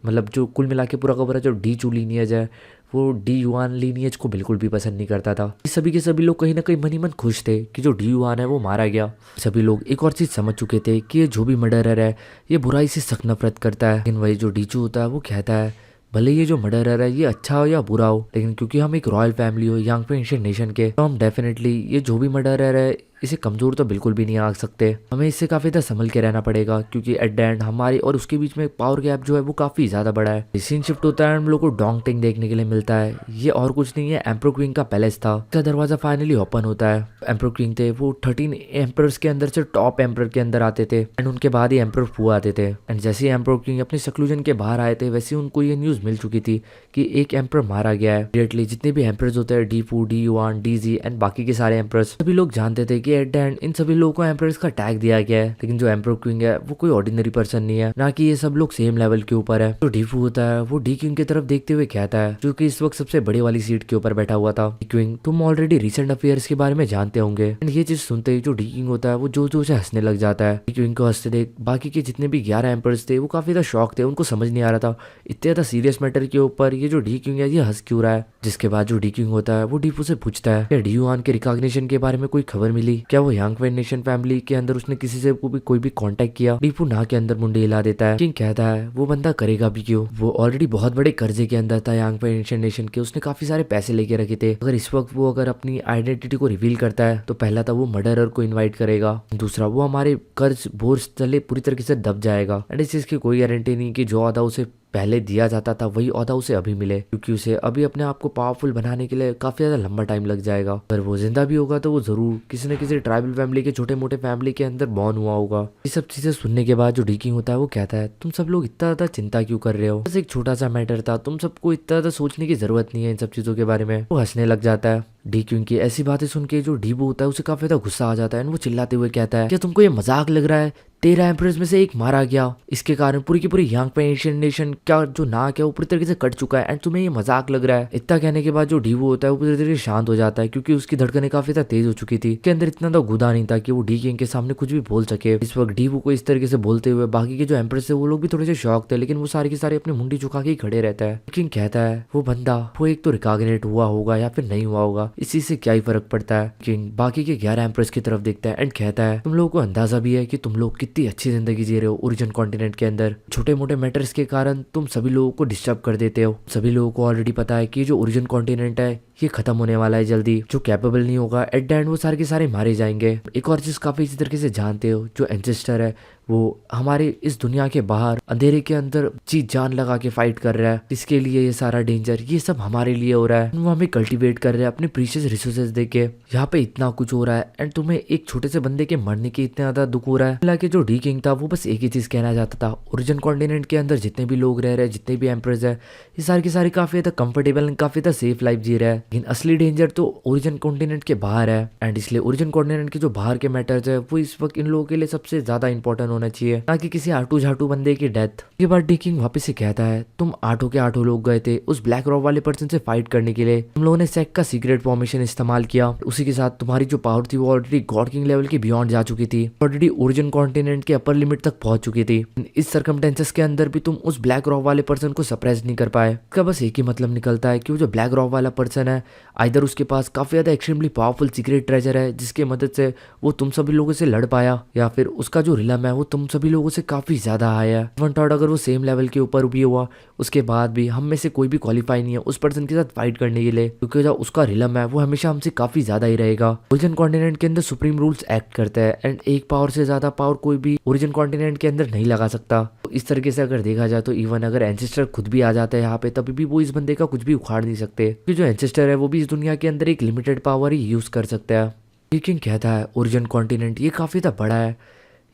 मतलब जो कुल मिला के पूरा का पूरा जो डी चू लीनियज है वो डी युआन लीनियज को बिल्कुल भी पसंद नहीं करता था। सभी के सभी लोग कहीं ना कहीं मन ही मन खुश थे कि जो डी युआन है वो मारा गया। सभी लोग एक और चीज समझ चुके थे कि ये जो भी मर्डरर है ये बुराई से सख्त नफरत करता है, लेकिन वही जो डी चू होता है वो कहता है भले ये जो मर्डरर है ये अच्छा हो या बुरा हो, लेकिन क्योंकि हम एक रॉयल फैमिली हो यांगफे एशियन नेशन के, तो हम डेफिनेटली ये जो भी मर्डरर है इसे कमजोर तो बिल्कुल भी नहीं आंक सकते, हमें इससे काफी ज्यादा संभल के रहना पड़ेगा क्योंकि एट द एंड हमारे और उसके बीच में पावर गैप जो है वो काफी ज्यादा बड़ा है। सीन शिफ्ट होता है, हम लोग को डोंग टिंग देखने के लिए मिलता है। ये और कुछ नहीं है, एम्परर क्विंग का पैलेस था। इसका दरवाजा फाइनली ओपन होता है। एम्परर क्विंग थे वो 13 एम्परर्स के अंदर से टॉप एम्परर के अंदर आते थे एंड उनके बाद ही एम्परर फू आते थे। एंड जैसे ही एम्परर क्विंग अपने सक्लूजन के बाहर आए थे वैसे उनको ये न्यूज मिल चुकी थी कि एक एम्परर मारा गया है। डायरेक्टली जितने भी एम्परर्स होते हैं, डीफू, डी युआन, डीजी एंड बाकी के सारे एम्परर्स, सभी लोग जानते थे कि एट द एंड इन सभी लोगों को एम्परर्स का टैग दिया गया है। लेकिन जो एम्परर क्विंग है वो कोई ऑर्डिनरी पर्सन नहीं है, ना कि ये सब लोग सेम लेवल के ऊपर है। जो डीफू होता है वो डी क्विंग की तरफ देखते हुए कहता है, जो कि इस वक्त सबसे बड़ी वाली सीट के ऊपर बैठा हुआ था, डी क्विंग तुम ऑलरेडी रिसेंट अफेयर्स के बारे में जानते होंगे। एंड ये चीज सुनते ही जो डी क्विंग होता है वो जोर जोर से हंसने लग जाता है। डी क्विंग को हंसते देख बाकी के जितने भी 11 एम्परर्स थे वो काफी ज्यादा शॉक थे, उनको समझ नहीं आ रहा था इतने ज्यादा सीरियस मैटर के ऊपर ये जो डी क्विंग है ये हंस क्यों रहा है। जिसके बाद जो डी क्विंग होता है वो डीफू से पूछता है क्या डी युआन के रिकॉग्निशन के बारे में कोई खबर मिली, क्या वो यांग वैन नेशन फैमिली के अंदर उसने किसी से कोई भी कांटेक्ट किया। डीफू ना के अंदर मुंडी हिला देता है। किंग कहता है वो बंदा करेगा भी क्यों, वो ऑलरेडी बहुत बड़े कर्जे के अंदर था यांग वैन नेशन के, उसने काफी सारे पैसे लेके रखे थे। अगर इस वक्त वो अगर अपनी आइडेंटिटी को रिवील करता है तो पहला था वो मर्डरर को इन्वाइट करेगा, दूसरा वो हमारे कर्ज बोझ तले पूरी तरीके से दब जाएगा। एंड इस चीज की कोई गारंटी नहीं कि जो अदा उसे पहले दिया जाता था वही ओहदा उसे अभी मिले, क्योंकि उसे अभी अपने आप को पावरफुल बनाने के लिए काफी ज्यादा लंबा टाइम लग जाएगा। अगर वो जिंदा भी होगा तो वो जरूर किसी न किसी ट्राइबल फैमिली के छोटे मोटे फैमिली के अंदर बॉर्न हुआ होगा। ये सब चीजें सुनने के बाद जो डी किंग होता है वो कहता है तुम सब लोग इतना ज्यादा चिंता क्यों कर रहे हो, बस एक छोटा सा मैटर था, तुम सबको इतना ज्यादा सोचने की जरूरत नहीं है इन सब चीजों के बारे में। वो हंसने लग जाता है। डी क्विंग की ऐसी बातें सुन के जो डीबू होता है उसे काफी ज्यादा गुस्सा आ जाता है। वो चिल्लाते हुए कहता है क्या तुमको ये मजाक लग रहा है, 13 एम्परर्स में से एक मारा गया, इसके कारण पूरी की पूरी यांग वैन नेशन का जो नाक है वो पूरी तरीके से कट चुका है एंड तुम्हें ये मजाक लग रहा है। इतना कहने के बाद जो डीबू होता है वो पूरी तरीके से शांत हो जाता है क्योंकि उसकी धड़कनें काफी ज्यादा तेज हो चुकी थी। के अंदर इतना तो गुदा नहीं था कि वो डी किंग के सामने कुछ भी बोल सके। इस वक्त डीबू को इस तरीके से बोलते हुए बाकी के जो एम्परर्स थे वो लोग भी थोड़े से शॉक थे, लेकिन वो सारे के सारे अपनी मुंडी झुका के ही खड़े रहता है। किंग कहता है वो बंदा वो एक तो रिकॉग्नेट हुआ होगा या फिर नहीं हुआ होगा, इसी से क्या ही फर्क पड़ता है। किंग बाकी के 11 एम्परर्स की तरफ देखता है एंड कहता है तुम लोगों को अंदाजा भी है कि तुम लोग कितनी अच्छी जिंदगी जी रहे हो ओरिजिन कॉन्टिनेंट के अंदर, छोटे मोटे मैटर्स के कारण तुम सभी लोगों को डिस्टर्ब कर देते हो। सभी लोगों को ऑलरेडी पता है कि जो ओरिजिन कॉन्टिनेंट है ये खत्म होने वाला है जल्दी, जो कैपेबल नहीं होगा एट द एंड वो सारे के सारे मारे जाएंगे। एक और चीज काफी इसी तरीके से जानते हो, जो एंसेस्टर है वो हमारे इस दुनिया के बाहर अंधेरे के अंदर जी जान लगा के फाइट कर रहा है, इसके लिए ये सारा डेंजर ये सब हमारे लिए हो रहा है। वो हमें कल्टीवेट कर रहे हैं अपने प्रीशियस रिसोर्सेज देके, यहाँ पे इतना कुछ हो रहा है एंड तुम्हें एक छोटे से बंदे के मरने के इतना ज्यादा दुख हो रहा है। हालांकि जो डी किंग था वो बस एक ही चीज कहना चाहता था, ओरिजिन कॉन्टिनेंट के अंदर जितने भी लोग रह रहे हैं, जितने भी एम्परर्स है, ये सारे के सारे काफी ज्यादा कंफर्टेबल एंड काफी ज्यादा सेफ लाइफ जी रहा है। लेकिन असली डेंजर तो ओरिजिन कॉन्टिनेंट के बाहर है एंड इसलिए ओरिजिन कॉन्टिनेंट के जो बाहर के मैटर्स है वो इस वक्त इन लोगों के लिए सबसे ज्यादा इंपॉर्टेंट होना चाहिए, ना कि किसी आटू झाटू बंदे की डेथ। के बाद डी किंग वापस से कहता है तुम आठों के आठों लोग गए थे उस ब्लैक रॉक वाले पर्सन से फाइट करने के लिए, तुम लोगों ने सेक का सीक्रेट फॉर्मेशन इस्तेमाल किया, उसी के साथ तुम्हारी जो पावर थी वो ऑलरेडी गॉड किंग लेवल के बियॉन्ड जा चुकी थी, ऑलरेडी ओरिजिन कॉन्टिनेंट के अपर लिमिट तक पहुंच चुकी थी। इस सर्कमटेंसेस के अंदर भी तुम उस ब्लैक रॉक वाले पर्सन को सप्रेस नहीं कर पाए। इसका बस एक ही मतलब निकलता है कि वो जो ब्लैक रॉक वाला पर्सन है आइदर उसके पास काफी ज्यादा एक्सट्रीमली पावरफुल सीक्रेट ट्रेजर है जिसके मदद से वो तुम सभी लोगों से लड़ पाया, या फिर उसका जो रिलम है वो तुम सभी लोगों से काफी ज्यादा हाई है। वन थॉट अगर वो सेम लेवल के ऊपर भी हुआ उसके बाद भी हम में से कोई भी क्वालिफाई नहीं है उस पर्सन के साथ फाइट करने के लिए, क्योंकि जो उसका रिलम है वो हमेशा हमसे काफी ज्यादा ही रहेगा। ओरिजिन कॉन्टिनेंट के अंदर सुप्रीम रूल्स एक्ट करते हैं एंड एक पावर से ज्यादा पावर कोई भी ओरिजिन कॉन्टिनेंट के अंदर नहीं लगा सकता। तो इस तरीके से अगर देखा जाए तो इवन अगर एंसेस्टर खुद भी आ जाता है यहाँ पे तभी भी वो इस बंदे का कुछ भी उखाड़ नहीं सकते, क्योंकि जो एंसेस्टर है वो भी इस दुनिया के अंदर एक लिमिटेड पावर ही यूज कर सकता है। लेकिन कहता है ओरिजिन कॉन्टिनेंट ये काफी ज्यादा बड़ा है,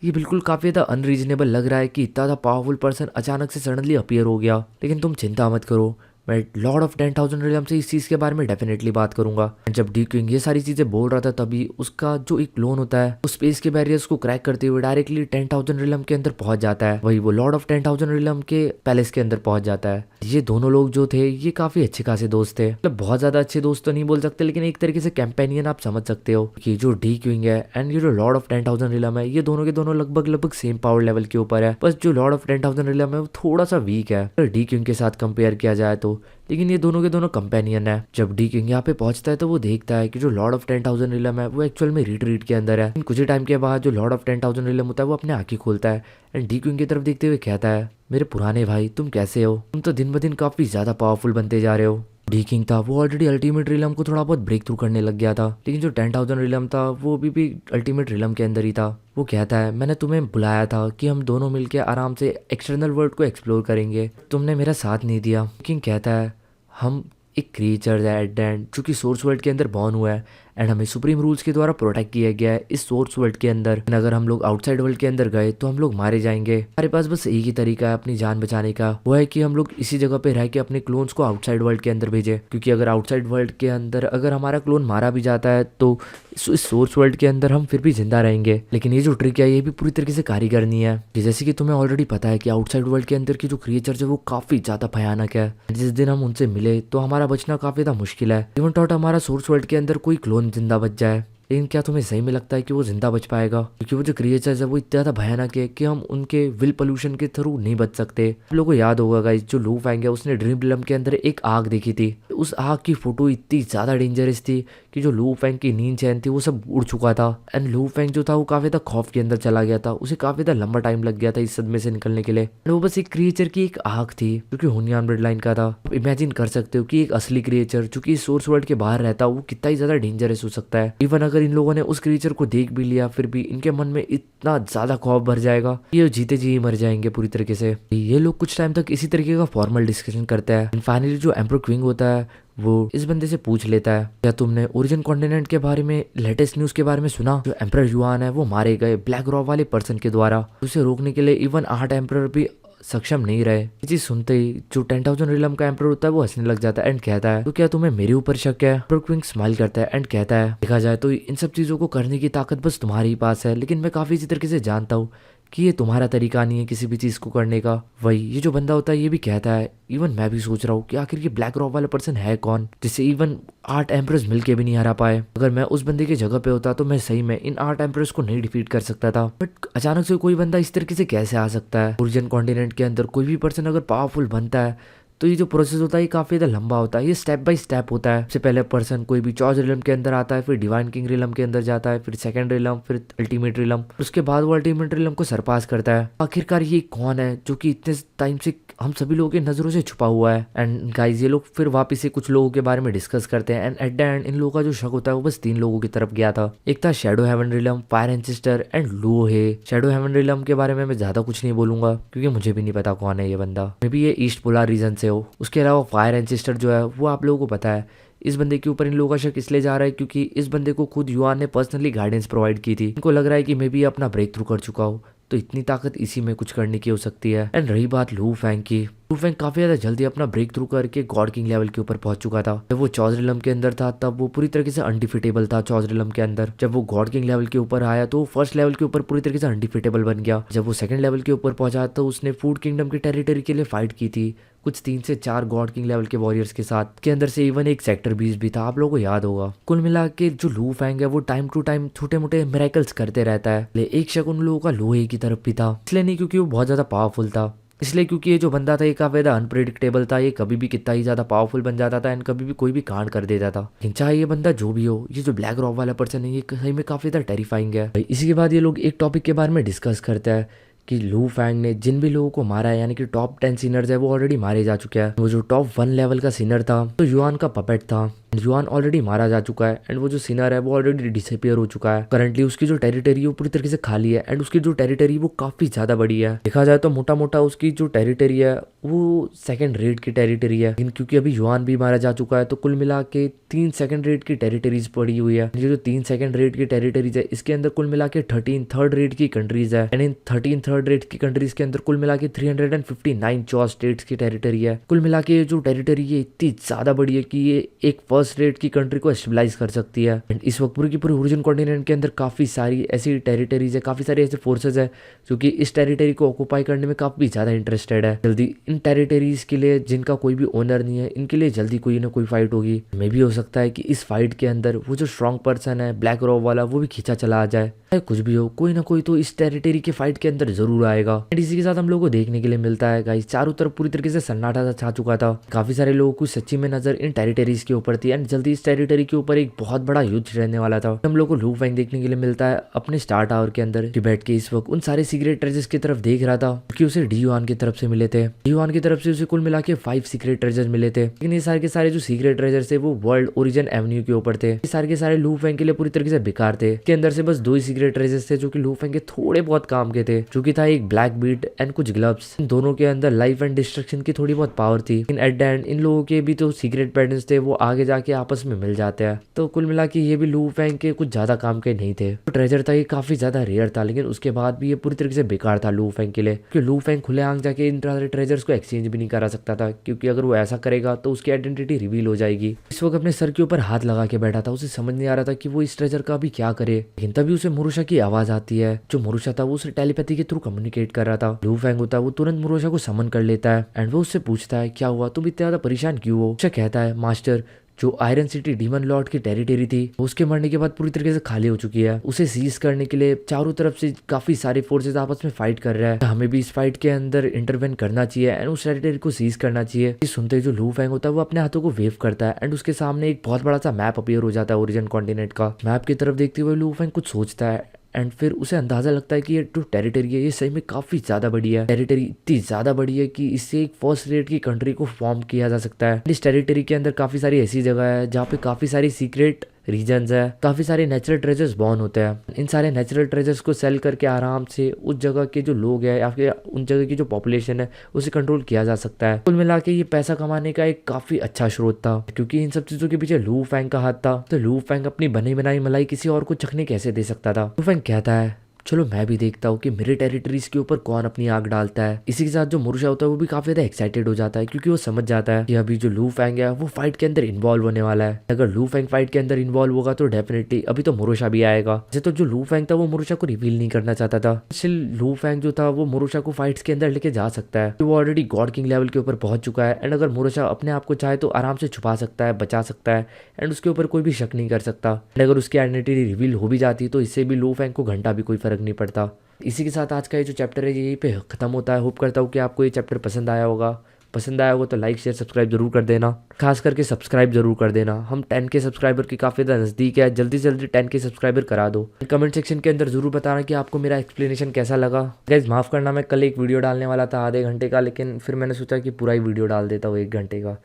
ये बिल्कुल काफी ज्यादा अनरीजनेबल लग रहा है कि इतना ज्यादा पावरफुल पर्सन अचानक से सडनली अपीयर हो गया। लेकिन तुम चिंता मत करो, मैं लॉर्ड ऑफ 10,000 रिलम से इस चीज के बारे में डेफिनेटली बात करूंगा। जब डी किंग ये सारी चीजें बोल रहा था तभी उसका जो एक क्लोन होता है उस स्पेस के बैरियर्स को क्रैक करते हुए डायरेक्टली 10,000 रिलम के अंदर पहुंच जाता है, वही वो लॉर्ड ऑफ 10,000 रिलम के पैलेस के अंदर पहुंच जाता है। ये दोनों लोग जो थे ये काफी अच्छे खासे दोस्त थे, मतलब बहुत ज्यादा अच्छे दोस्त तो नहीं बोल सकते लेकिन एक तरीके से कैंपेनियन आप समझ सकते हो कि जो डी किंग है एंड ये जो लॉर्ड ऑफ 10,000 रिलम है ये दोनों के दोनों लगभग सेम पावर लेवल के ऊपर है, बस जो लॉर्ड ऑफ 10,000 रिलम है वो थोड़ा सा वीक है अगर डी किंग के साथ कंपेयर किया जाए तो, लेकिन ये दोनों के दोनों कंपेनियन है। जब डी किंग यहाँ पे पहुंचता है तो वो देखता है कि जो लॉर्ड ऑफ 10,000 रिलम है वो एक्चुअल में रिट्रीट के अंदर है। कुछ ही टाइम के बाद जो लॉर्ड ऑफ 10,000 रिलम होता है वो अपने आंखें खोलता है एंड डी किंग की तरफ देखते हुए कहता है मेरे पुराने भाई तुम कैसे हो, तुम तो दिन ब दिन काफी ज्यादा पावरफुल बनते जा रहे हो। डी किंग था वो ऑलरेडी अल्टीमेट रिलम को थोड़ा बहुत ब्रेक थ्रू करने लग गया था, लेकिन जो 10,000 रिलम था वो अभी भी अल्टीमेट रिलम के अंदर ही था। वो कहता है मैंने तुम्हें बुलाया था कि हम दोनों मिलकर आराम से एक्सटर्नल वर्ल्ड को एक्सप्लोर करेंगे, तुमने मेरा साथ नहीं दिया। किंग कहता है हम एक क्रिएचर है एट द एंड जो कि सोर्स वर्ल्ड के अंदर बॉर्न हुआ है एंड हमें सुप्रीम रूल्स के द्वारा प्रोटेक्ट किया गया है इस सोर्स वर्ल्ड के अंदर। अगर हम लोग आउटसाइड वर्ल्ड के अंदर गए तो हम लोग मारे जाएंगे। हमारे पास बस एक ही तरीका है अपनी जान बचाने का, वो है कि हम लोग इसी जगह पे रह के अपने क्लोन्स को आउटसाइड वर्ल्ड के अंदर भेजें, क्योंकि अगर आउटसाइड वर्ल्ड के अंदर अगर हमारा क्लोन मारा भी जाता है तो इस सोर्स वर्ल्ड के अंदर हम फिर भी जिंदा रहेंगे। लेकिन ये जो ट्रिक है ये भी पूरी तरीके से कारीगर नहीं है, जैसे कि तुम्हें ऑलरेडी पता है कि आउटसाइड वर्ल्ड के अंदर की जो क्रिएचर्स है वो काफी ज्यादा भयानक है। जिस दिन हम उनसे मिले तो हमारा बचना काफी ज्यादा मुश्किल है। इवन थॉट हमारा सोर्स वर्ल्ड के अंदर कोई क्लोन जिंदा बच जाए, लेकिन क्या तुम्हें सही में लगता है कि वो जिंदा बच पाएगा? क्योंकि वो जो क्रिएचर्स है वो इतना ज्यादा भयानक है कि हम उनके विल पोल्यूशन के थ्रू नहीं बच सकते। आप लोगों को याद होगा गाइस, जो लू फैंग है उसने ड्रीम रिलम के अंदर एक आग देखी थी। उस आग की फोटो इतनी ज्यादा डेंजरस थी कि जो लू फैंग की नींद चैन थी वो सब उड़ चुका था एंड लू फैंग जो था वो काफी ज्यादा खौफ के अंदर चला गया था। उसे काफी ज्यादा लंबा टाइम लग गया था इस सदमे से निकलने के लिए। वो बस एक क्रिएचर की एक आग थी जो कि हुनियान ब्लड लाइन का था। आप इमेजिन कर सकते हो कि एक असली क्रिएचर जो कि सोर्स वर्ल्ड के बाहर रहता वो कितना ही ज्यादा डेंजरस हो सकता है। इवन अगर इन लोगों ने उस क्रिएचर को देख भी लिया फिर भी इनके मन में इतना ज्यादा खौफ भर जाएगा कि ये जीते जी ही मर जाएंगे पूरी तरीके से। ये लोग कुछ टाइम तक इसी तरीके का फॉर्मल डिस्कशन करते हैं। फाइनली जो एम्परर क्विंग होता है वो इस बंदे से पूछ लेता है क्या तुमने ओरिजिन कॉन्टिनेंट के बारे में लेटेस्ट न्यूज के बारे में सुना? जो एम्परर युआन है वो मारे गए ब्लैक रॉ वाले पर्सन के द्वारा। उसे रोकने के लिए इवन 8 एम्परर भी सक्षम नहीं रहे। ये चीज सुनते ही जो 10,000 रिलम का एम्परर होता है वो हंसने लग जाता है एंड कहता है तो क्या तुम्हें मेरे ऊपर शक है? एम्परर क्विंग स्माइल करता है एंड कहता है देखा जाए तो इन सब चीजों को करने की ताकत बस तुम्हारे ही पास है, लेकिन मैं काफी इसी तरीके से जानता हूँ कि ये तुम्हारा तरीका नहीं है किसी भी चीज को करने का। वही ये जो बंदा होता है ये भी कहता है इवन मैं भी सोच रहा हूँ कि आखिर ये ब्लैक रॉक वाला पर्सन है कौन जिसे इवन 8 एम्परर्स मिलके भी नहीं हरा पाए। अगर मैं उस बंदे की जगह पे होता तो मैं सही में इन 8 एम्परर्स को नहीं डिफीट कर सकता था। बट अचानक से कोई बंदा इस तरीके से कैसे आ सकता है? ओरिजिन कॉन्टिनेंट के अंदर कोई भी पर्सन अगर पावरफुल बनता है तो ये जो प्रोसेस होता है ये काफी ज्यादा लंबा होता है। ये स्टेप बाय स्टेप होता है। सबसे पहले पर्सन कोई भी चॉज रिलम के अंदर आता है, फिर डिवाइन किंग रिलम के अंदर जाता है, फिर सेकंड रिलम, फिर अल्टीमेट रिलम, उसके बाद वो अल्टीमेट रिलम को सरपास करता है। आखिरकार ये कौन है जो कि इतने टाइम से हम सभी लोगों की नजरों से छुपा हुआ है? एंड गाइस ये लोग फिर वापस से कुछ लोगों के बारे में डिस्कस करते हैं and at the and in लोगों का जो शक होता है वो बस 3 लोगों की तरफ गया था। एक था shadow heaven realm, fire ancestor and Lu He. Shadow heaven realm के बारे में मैं ज्यादा कुछ नहीं बोलूंगा क्योंकि मुझे भी नहीं पता कौन है ये बंदा। मे बी ये ईस्ट पोलर रीजन से हो। उसके अलावा फायर एंसेस्टर जो है वो आप लोगों को पता है इस बंदे के ऊपर इन लोगों का शक इसलिए जा रहा है क्योंकि इस बंदे को खुद युआन ने पर्सनली गाइडेंस प्रोवाइड की थी। इनको लग रहा है कि मे बी अपना ब्रेक थ्रू कर चुका हो तो इतनी ताकत इसी में कुछ करने की हो सकती है। एंड रही बात लू फैंग की, लू फैंग काफी ज्यादा जल्दी अपना ब्रेक थ्रू करके गॉड किंग लेवल के ऊपर पहुंच चुका था। जब वो चॉज रिलम के अंदर था तब वो पूरी तरीके से अनडिफिटेबल था चॉज रिलम के अंदर। जब वो गॉड किंग लेवल के ऊपर आया तो वो फर्स्ट लेवल के ऊपर पूरी तरीके से अनडिफिटेबल बन गया। जब वो सेकंड लेवल के ऊपर पहुंचा तो उसने फूड किंगडम की टेरिटरी के लिए फाइट की थी कुछ 3 से 4 गॉड किंग लेवल के वॉरियर्स के साथ। के अंदर से इवन एक सेक्टर 20 भी था, आप लोगों को याद होगा। कुल मिला के जो लू फैंग है वो टाइम टू टाइम छोटे मोटे मिरेकल्स करते रहता है। एक शक उन लोगों का लोहे की तरफ भी था, इसलिए नहीं क्योंकि वो बहुत ज्यादा पावरफुल था, इसलिए क्योंकि ये जो बंदा था ये काफी ज्यादा अनप्रेडिक्टेबल था। ये कभी भी कितना ही ज्यादा पावरफुल बन जाता था एंड कभी भी कोई भी कांड कर देता था। लेकिन चाहे ये बंदा जो भी हो, ये जो ब्लैक रॉक वाला पर्सन है ये सही में काफी ज्यादा टेरिफाइंग है। इसी के बाद ये लोग एक टॉपिक के बारे में डिस्कस करते हैं कि लू फैंग ने जिन भी लोगों को मारा है यानी कि टॉप 10 सीनर्स है वो ऑलरेडी मारे जा चुके हैं। वो जो टॉप 1 लेवल का सीनर था तो युआन का पपेट था, युआन ऑलरेडी मारा जा चुका है एंड वो जो सीनर है वो ऑलरेडी डिसअपियर हो चुका है। करंटली उसकी जो टेरिटरी है वो पूरी तरीके से खाली है एंड उसकी जो टेरिटरी वो काफी ज्यादा बड़ी है। देखा जाए तो मोटा मोटा उसकी जो टेरिटरी है वो सेकंड रेट की टेरिटरी है। लेकिन क्योंकि अभी युआन भी मारा जा चुका है तो कुल मिला के 3 सेकंड रेट की टेरिटरीज पड़ी हुई है। ये जो 3 सेकंड रेट की टेरिटरीज है इसके अंदर कुल मिला के 13 थर्ड रेट की कंट्रीज है एंड इन 13 थर्ड रेट की कंट्रीज के अंदर कुल मिला के 359 चॉ स्टेट्स की टेरिटरी है। कुल मिला के जो टेरिटरी है इतनी ज्यादा बड़ी है कि ये एक फर्स्ट रेट की कंट्री को स्टेबलाइज कर सकती है। एंड इस वक्त पूरी की पूरी ओरिजिन कॉन्टिनेंट के अंदर काफी सारी ऐसी टेरिटरीज है, काफी सारे ऐसे फोर्सेज है जो कि इस टेरिटरी को ऑक्यूपाई करने में काफी ज्यादा इंटरेस्टेड है। जल्दी इन टेरिटरीज के लिए जिनका कोई भी ओनर नहीं है इनके लिए जल्दी कोई ना कोई फाइट होगी। मे भी हो सकता है कि इस फाइट के अंदर वो जो स्ट्रॉन्ग पर्सन है ब्लैक रॉक वाला वो भी खींचा चला आ जाए। कुछ भी हो कोई ना कोई तो इस टेरिटरी के फाइट के अंदर जरूर आएगा। एंड इसी के साथ हम लोगों को देखने के लिए मिलता है गाइस चारों तरफ पूरी तरीके से सन्नाटा सा छा चुका था। काफी सारे लोगों को सच्ची में नजर इन टेरिटरीज के ऊपर थी एंड जल्दी इस टेरिटरी के ऊपर एक बहुत बड़ा युद्ध रहने वाला था। हम लोग को लू फैंग देखने के लिए मिलता है अपने स्टार टावर के अंदर कि बैठ के इस वक्त उन सारे सीक्रेट ट्रेजर्स की तरफ देख रहा था कि उसे डी युआन की तरफ से मिले थे। डी युआन की तरफ से उसे कुल मिला के 5 सीक्रेट ट्रेजर्स मिले थे, लेकिन ये सारे के सारे जो सीक्रेट ट्रेजर्स थे वो वर्ल्ड ओरिजिन एवेन्यू के ऊपर थे। ये सारे के सारे लू फैंग के लिए पूरी तरीके से बेकार थे। इसके अंदर से बस 2 ही सीक्रेट ट्रेजर्स थे जो कि लू फैंग के थोड़े बहुत काम के थे, जो कि था एक ब्लैक बीट एंड कुछ ग्लव्स। इन दोनों के अंदर लाइफ एंड डिस्ट्रक्शन की थोड़ी बहुत पावर थी, लेकिन एट द एंड इन लोगों के भी तो सीक्रेट पैटर्न्स थे वो आगे जाके आपस में मिल जाते हैं। तो कुल मिला के ये भी लू फैंग के कुछ ज्यादा काम के नहीं थे। तो ट्रेजर था ये काफी ज्यादा रेयर था, लेकिन उसके बाद भी ये पूरी तरीके से बेकार था लू फैंग के लिए, क्योंकि लू फैंग खुले आंख जाके इन ट्रेजर्स को एक्सचेंज भी नहीं करा सकता था, क्योंकि अगर वो ऐसा करेगा तो उसकी आइडेंटिटी रिवील हो जाएगी। इस वक्त अपने सर के ऊपर हाथ लगा के बैठा था, उसे समझ नहीं आ रहा था कि वो इस ट्रेजर का भी क्या करे। लेकिन तभी उसे मुरुशा की आवाज आती है। जो मुरुशा था वो उसे टेलीपैथी के थ्रू कम्युनिकेट कर रहा था। लू फैंग होता है वो तुरंत मुरुशा को समन कर लेता है एंड वो उससे पूछता है क्या हुआ, तुम इतना ज्यादा परेशान क्यों हो। उसे कहता है मास्टर, जो आयरन सिटी डीमन लॉर्ड की टेरिटरी थी उसके मरने के बाद पूरी तरीके से खाली हो चुकी है। उसे सीज करने के लिए चारों तरफ से काफी सारे फोर्सेस आपस में फाइट कर रहा है। हमें भी इस फाइट के अंदर इंटरवेन करना चाहिए एंड उस टेरिटरी को सीज करना चाहिए। ये सुनते ही जो लू फैंग होता है वो अपने हाथों को वेव करता है एंड उसके सामने एक बहुत बड़ा सा मैप अपीयर हो जाता है ओरिजिन कॉन्टिनेंट का। मैप की तरफ देखते हुए लू फैंग कुछ सोचता है एंड फिर उसे अंदाजा लगता है कि ये जो टेरिटरी है ये सही में काफी ज्यादा बड़ी है। टेरिटरी इतनी ज्यादा बड़ी है कि इससे एक फर्स्ट रेट की कंट्री को फॉर्म किया जा सकता है। इस टेरिटरी के अंदर काफी सारी ऐसी जगह है जहाँ पे काफी सारी सीक्रेट रीजन्स है, काफी सारे नेचुरल ट्रेजर्स बॉर्न होते हैं। इन सारे नेचुरल ट्रेजर्स को सेल करके आराम से उस जगह के जो लोग हैं या फिर उन जगह की जो पॉपुलेशन है उसे कंट्रोल किया जा सकता है। कुल मिला के ये पैसा कमाने का एक काफी अच्छा स्रोत था, क्योंकि इन सब चीजों के पीछे लू फैंग का हाथ था। तो लू फैंग अपनी बनी बनाई मलाई किसी और को चखने कैसे दे सकता था। लू फैंग कहता है चलो मैं भी देखता हूँ कि मेरे टेरिटरीज के ऊपर कौन अपनी आग डालता है। इसी के साथ जो मुरुशा होता है वो भी काफी ज्यादा एक्साइटेड हो जाता है, क्योंकि वो समझ जाता है कि अभी जो लू फैंग है वो फाइट के अंदर इन्वॉल्व होने वाला है। अगर लू फैंग फाइट के अंदर इन्वॉल्व होगा तो डेफिनेटली अभी तो मुरुशा भी आएगा। जैसे तो जो लू फैंग था वो मुरुशा को रिवील नहीं करना चाहता था। स्टिल लू फैंग जो था वो मुरुशा को फाइट्स के अंदर लेके जा सकता है। वो ऑलरेडी गॉड किंग लेवल के ऊपर पहुंच चुका है एंड अगर मुरुशा अपने आप को चाहे तो आराम से छुपा सकता है, बचा सकता है एंड उसके ऊपर कोई भी शक नहीं कर सकता। एंड अगर उसकी आइडेंटिटी रिवील हो भी जाती तो इससे भी लू फैंग को घंटा भी कोई फर्क नहीं पड़ता। इसी के साथ आज का ये जो चैप्टर है यहीं पे खत्म होता है। होप करता हूँ कि आपको ये चैप्टर पसंद आया होगा। पसंद आया होगा तो लाइक शेयर सब्सक्राइब जरूर कर देना, खास करके सब्सक्राइब जरूर कर देना। हम 10K सब्सक्राइबर की काफ़ी ज़्यादा नज़दीक है, जल्दी से जल्दी 10K सब्सक्राइबर करा दो। कमेंट सेक्शन के अंदर जरूर बताना कि आपको मेरा एक्सप्लेनेशन कैसा लगा। गाइस माफ़ करना, मैं कल एक वीडियो डालने वाला था आधे घंटे का, लेकिन फिर मैंने सोचा कि पूरा ही वीडियो डाल देता हूँ 1 घंटे का।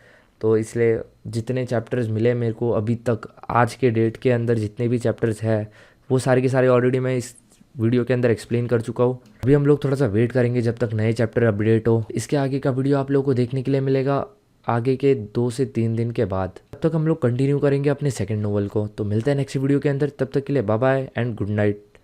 तो इसलिए जितने चैप्टर्स मिले मेरे को अभी तक आज के डेट के अंदर जितने भी चैप्टर्स हैं वो सारे के सारे ऑलरेडी मैं इस वीडियो के अंदर एक्सप्लेन कर चुका हूँ। अभी हम लोग थोड़ा सा वेट करेंगे जब तक नए चैप्टर अपडेट हो। इसके आगे का वीडियो आप लोगों को देखने के लिए मिलेगा आगे के 2 से 3 दिन के बाद। तब तक हम लोग कंटिन्यू करेंगे अपने सेकंड नोवेल को। तो मिलते हैं नेक्स्ट वीडियो के अंदर, तब तक के लिए bye bye and good night.